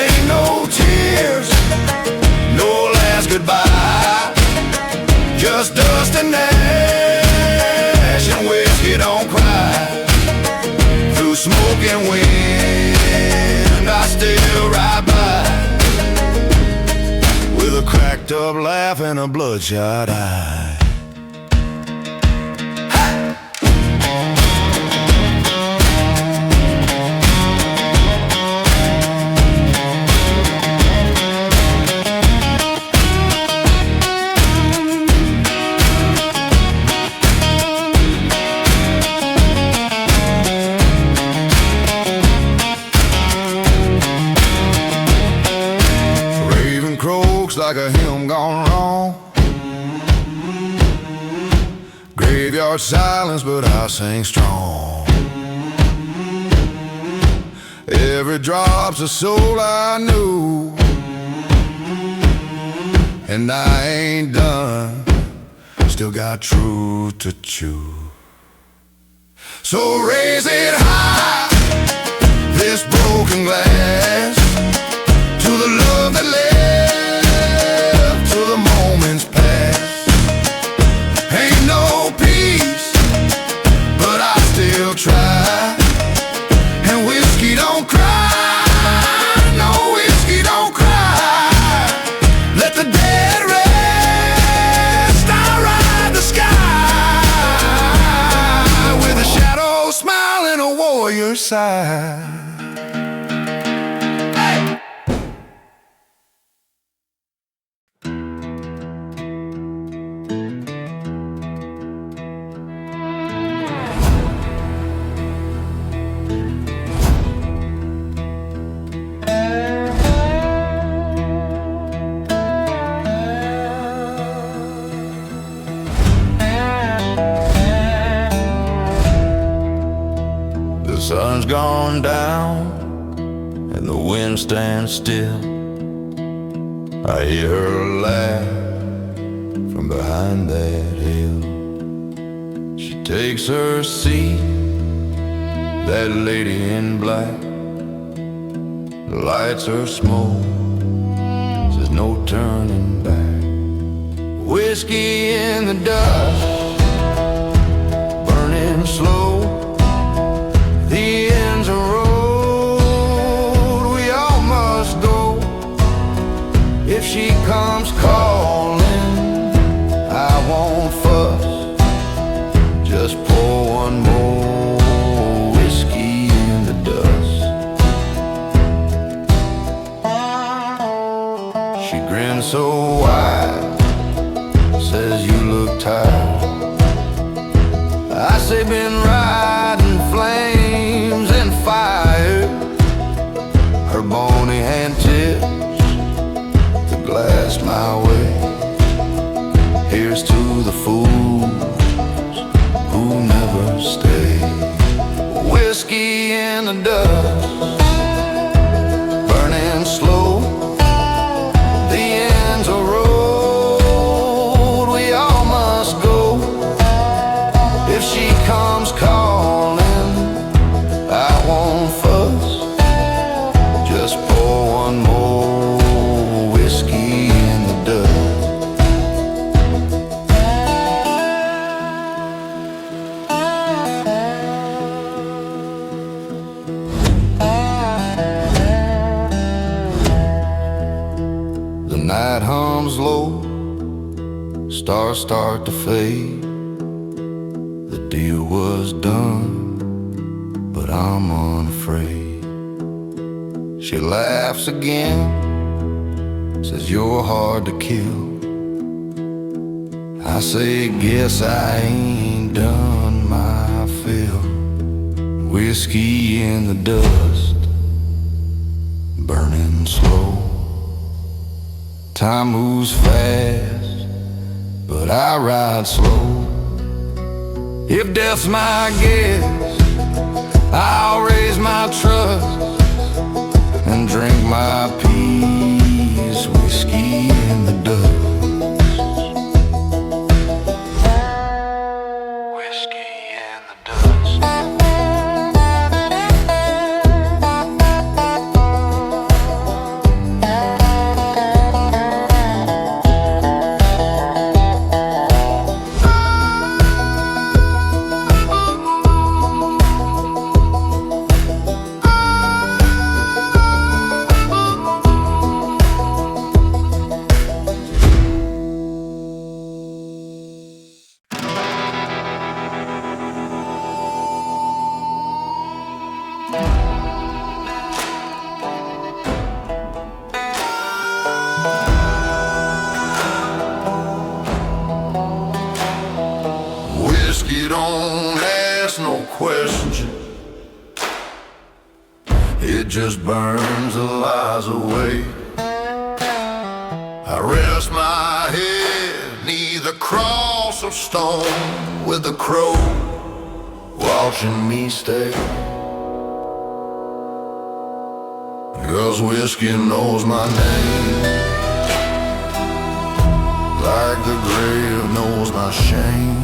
Ain't no tears, no last goodbye, just dust and ash, and whiskey don't cry. Through smoke and wind, I still ride by, with a cracked up laugh and a bloodshot eye. Like a hymn gone wrong, graveyard silence, but I sing strong. Every drop's a soul I knew, and I ain't done, still got truth to chew. So raise it high, this broken glass, to the love that lives, the moments pass. Ain't no peace, but I still try. And whiskey don't cry, no whiskey don't cry. Let the dead rest, I ride the sky, with a shadow smile and a warrior sigh. The sun's gone down and the wind stands still. I hear her laugh from behind that hill. She takes her seat, that lady in black, lights her smoke, says no turning back. Whiskey in the dust, burning slow. The end's a road we all must go. If she comes calling, I won't fuss, just pour one more whiskey in the dust. She grins so wide, says you look tired. I say been riding flames and fire. Her bony hand tips the glass my way. Here's to the fools who never stay. Whiskey in the dust, burning slow. The end's a road we all must go. If she comes calling, I won't fuss, just pour one more whiskey in the dust. The night hums low, stars start to fade. The deal was done, but I'm unafraid. She laughs again, says you're hard to kill. I say, guess I ain't done my fill. Whiskey in the dust, burning slow. Time moves fast, but I ride slow. If death's my guest, I'll raise my trust and drink my peace, whiskey in the dust. Whiskey in the dust. Whiskey don't ask no question, it just burns the lies away. I rest my head neath the cross of stone with the crow watching me stay. 'Cause whiskey knows my name, like the grave knows my shame.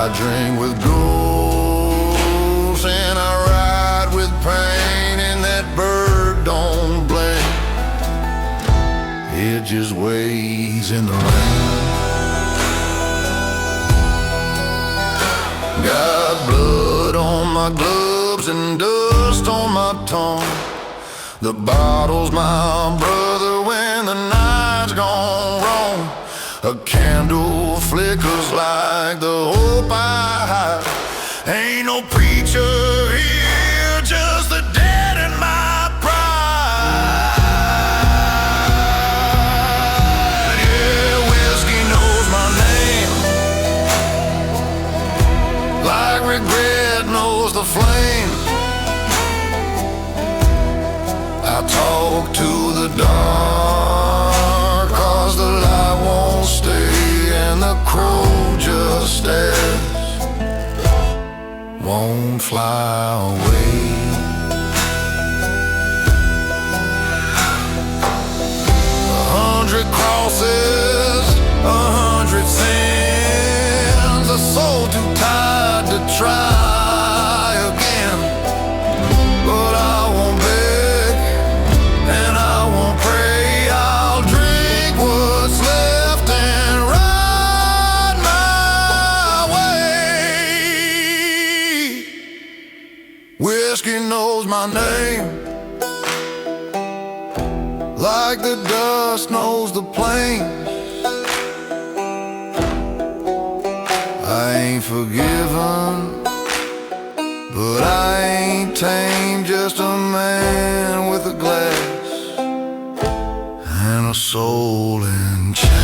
I drink with ghosts and I ride with pain, and that bird don't blink, it just waits in the rain. Got blood on my gloves and dust on my tongue. The bottle's my brother when the night's gone wrong. A candle flickers like the hope I have. Ain't no preacher here, just the dead in my pride. Yeah, whiskey knows my name, like regret knows the flame. I talk to the dark, 'cause the light won't stay, and the crow just stares, won't fly away. 100 crosses, 100 sins, a soul too tired to try again. But I won't beg and I won't pray, I'll drink what's left and ride my way. Whiskey knows my name, like the dust knows the plains. I ain't forgiven, but I ain't tame, just a man with a glass and a soul in chains.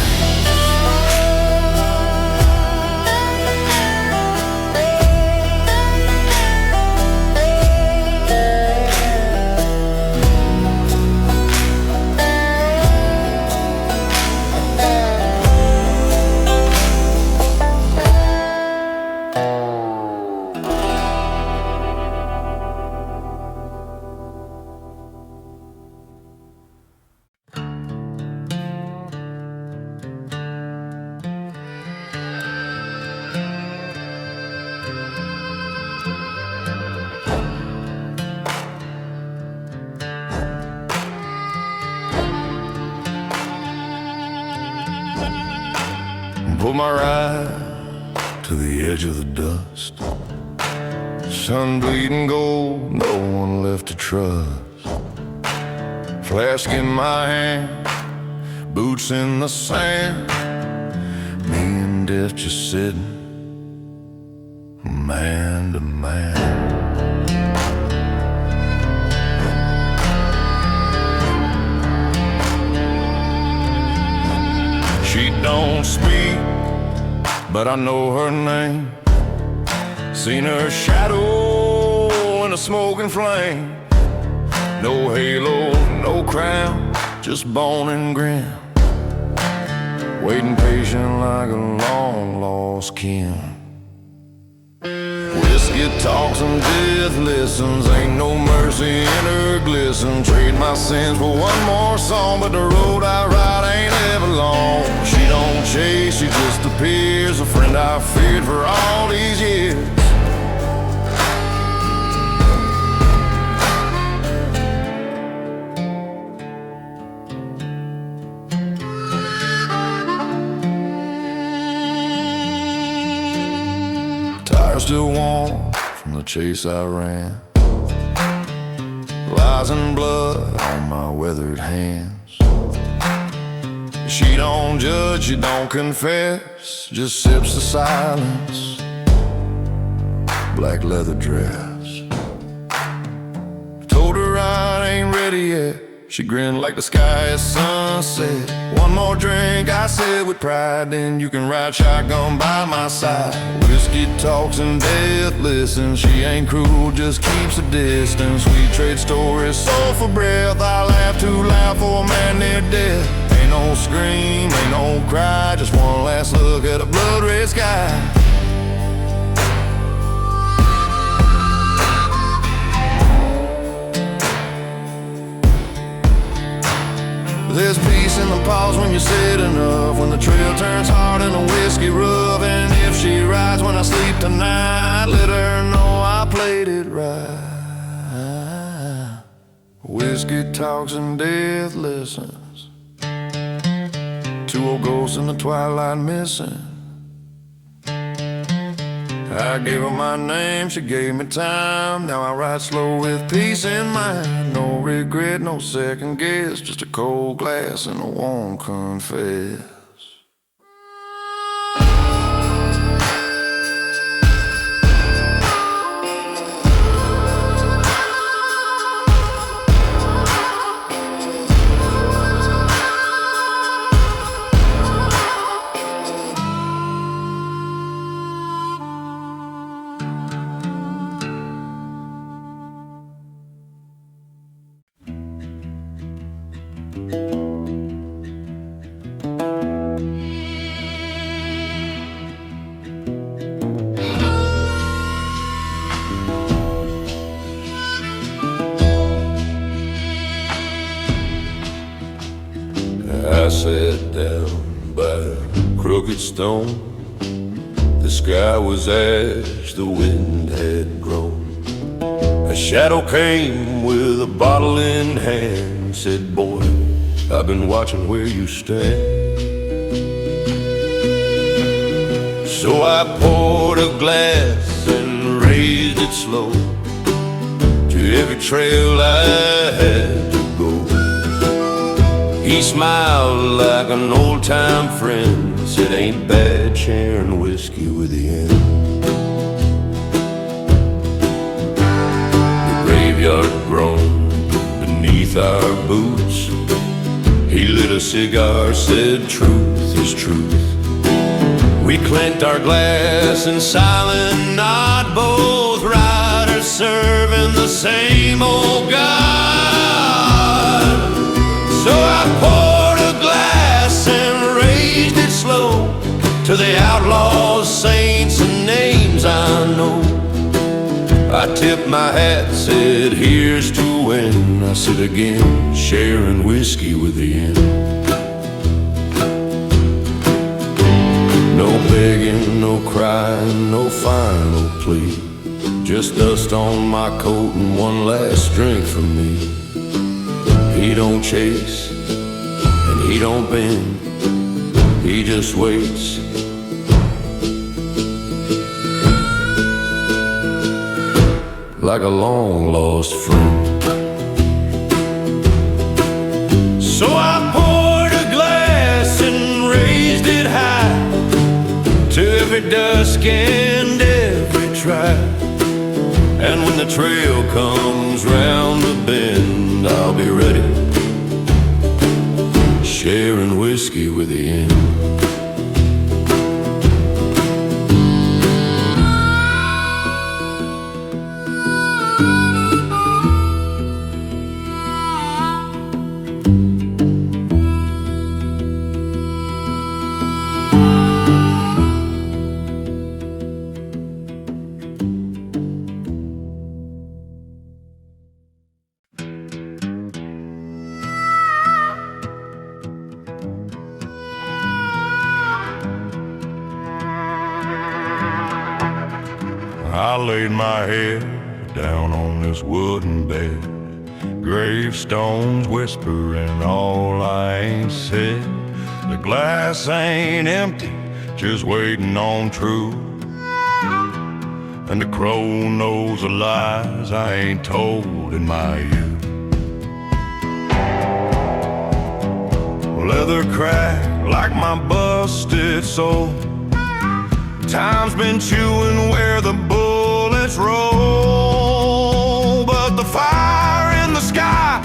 Pull my ride to the edge of the dust, sun bleeding gold, no one left to trust. Flask in my hand, boots in the sand, me and death just sitting man to man. She don't speak, but I know her name. Seen her shadow in a smoking flame. No halo, no crown, just bone and grin. waiting patient like a long lost kin. Whiskey talks and death listens, ain't no mercy in her glisten. Trade my sins for one more song, but the road I ride ain't ever long. She don't chase, she just appears, a friend I feared for all these years. Still warm from the chase I ran. Lies and blood on my weathered hands. She don't judge, she don't confess, just sips the silence. Black leather dress. Told her I ain't ready yet. She grinned like the sky is sunset. One more drink, I said with pride, then you can ride shotgun by my side. Whiskey talks and death listens. She ain't cruel, just keeps a distance. We trade stories, soul for breath. I laugh too loud for a man near death. Ain't no scream, ain't no cry, just one last look at a blood red sky. There's peace in the pause when you said enough, when the trail turns hard and the whiskey rough. And if she rides when I sleep tonight, let her know I played it right. Whiskey talks and death listens. Two old ghosts in the twilight missing. I gave her my name, she gave me time. Now I ride slow with peace in mind. No regret, no second guess, just a cold glass and a warm confess. I sat down by a crooked stone. The sky was ash, the wind had grown. A shadow came with a bottle in hand, said, boy, I've been watching where you stand. So I poured a glass and raised it slow to every trail I had to go. He smiled like an old-time friend, said, ain't bad sharing whiskey with the end. The graveyard groaned beneath our boots. He lit a cigar, said, truth is truth. We clinked our glass in silent nod, both riders serving the same old God. So I poured a glass and raised it slow to the outlaws, saints, and names I know. I tipped my hat, said, here's to win. I said again, sharing whiskey with the end. No begging, no crying, no final plea. Just dust on my coat and one last drink from me. He don't chase, and he don't bend, he just waits. Like a long-lost friend. So I poured a glass and raised it high to every dusk and every tribe. And when the trail comes round the bend, I'll be ready, sharing whiskey with the end. I laid my head down on this wooden bed. Gravestones whispering all I ain't said. The glass ain't empty, just waiting on truth. And the crow knows the lies I ain't told in my youth. Leather cracked like my busted soul. Time's been chewing where the bullets roll. But the fire in the sky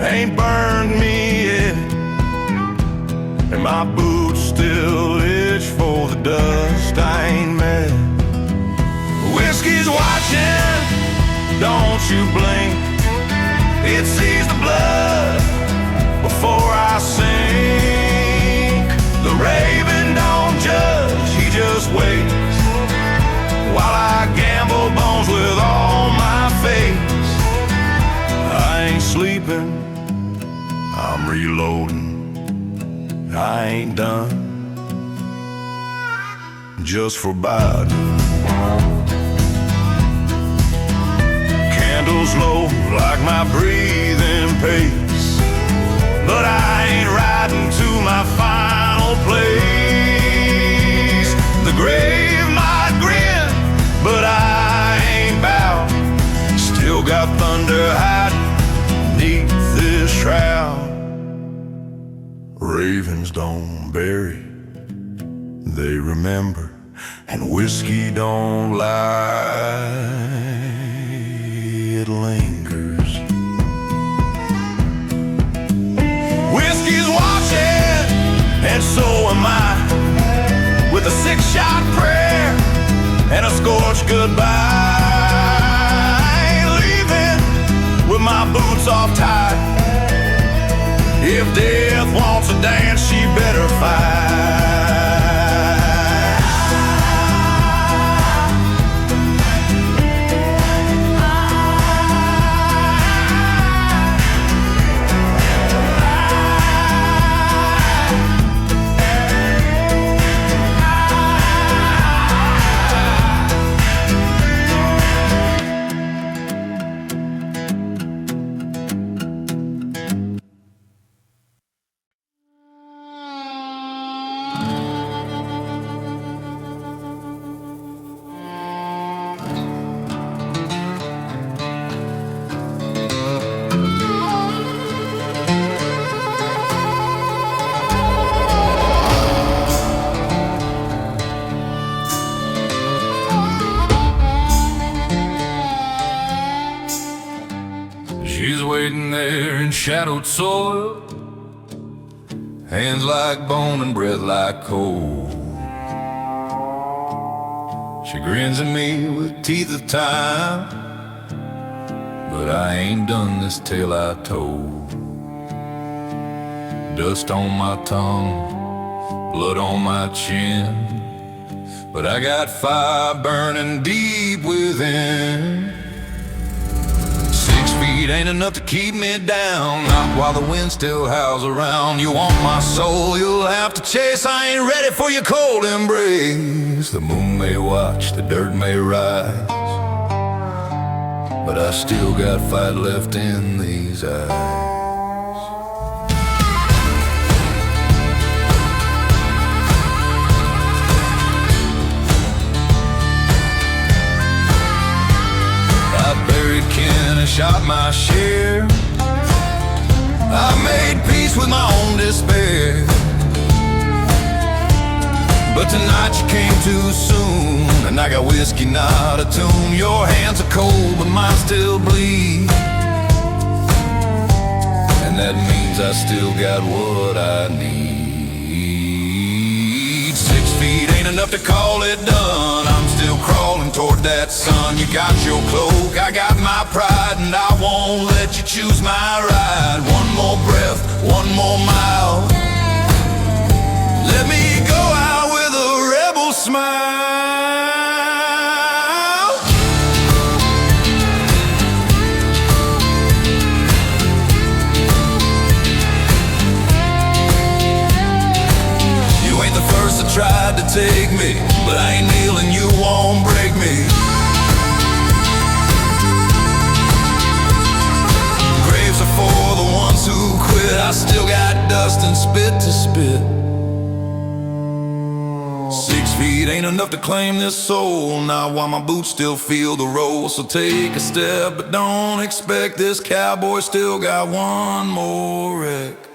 ain't burned me yet, and my boots still itch for the dust I ain't met. Whiskey's watching, don't you blink. It sees the blood before I sink. The raven don't judge, he just waits while I gamble bones with all my fates. I ain't sleeping, I'm reloading. I ain't done just for Biden. Candles low like my breathing pace, but I ain't riding to my final place. The grave might grin, but I ain't bowed. Still got thunder hiding beneath this shroud. Ravens don't bury, they remember, and whiskey don't lie, it lingers. Whiskey's watching, and so am I, with a 6-shot prayer and a scorched goodbye. Leaving with my boots off tight. If death wants a dance, she better fight. She's waiting there in shadowed soil, hands like bone and breath like coal. She grins at me with teeth of time, but I ain't done this tale I told. Dust on my tongue, blood on my chin, but I got fire burning deep within. 6 feet ain't enough to keep me down, not while the wind still howls around. You want my soul, you'll have to chase. I ain't ready for your cold embrace. The moon may watch, the dirt may rise, but I still got fight left in these eyes. I shot my share. I made peace with my own despair, but tonight you came too soon, and I got whiskey not a tune. Your hands are cold, but mine still bleed, and that means I still got what I need. 6 feet ain't enough to call it done. I'm still crawling toward that sun. You got your cloak, I got my pride, and I won't let you choose my ride. One more breath, one more mile. Let me go out with a rebel smile. You ain't the first that tried to take me, but I ain't kneeling, you won't break me. speed ain't enough to claim this soul. Not while my boots still feel the roll. So take a step, but don't expect this cowboy still got one more wreck.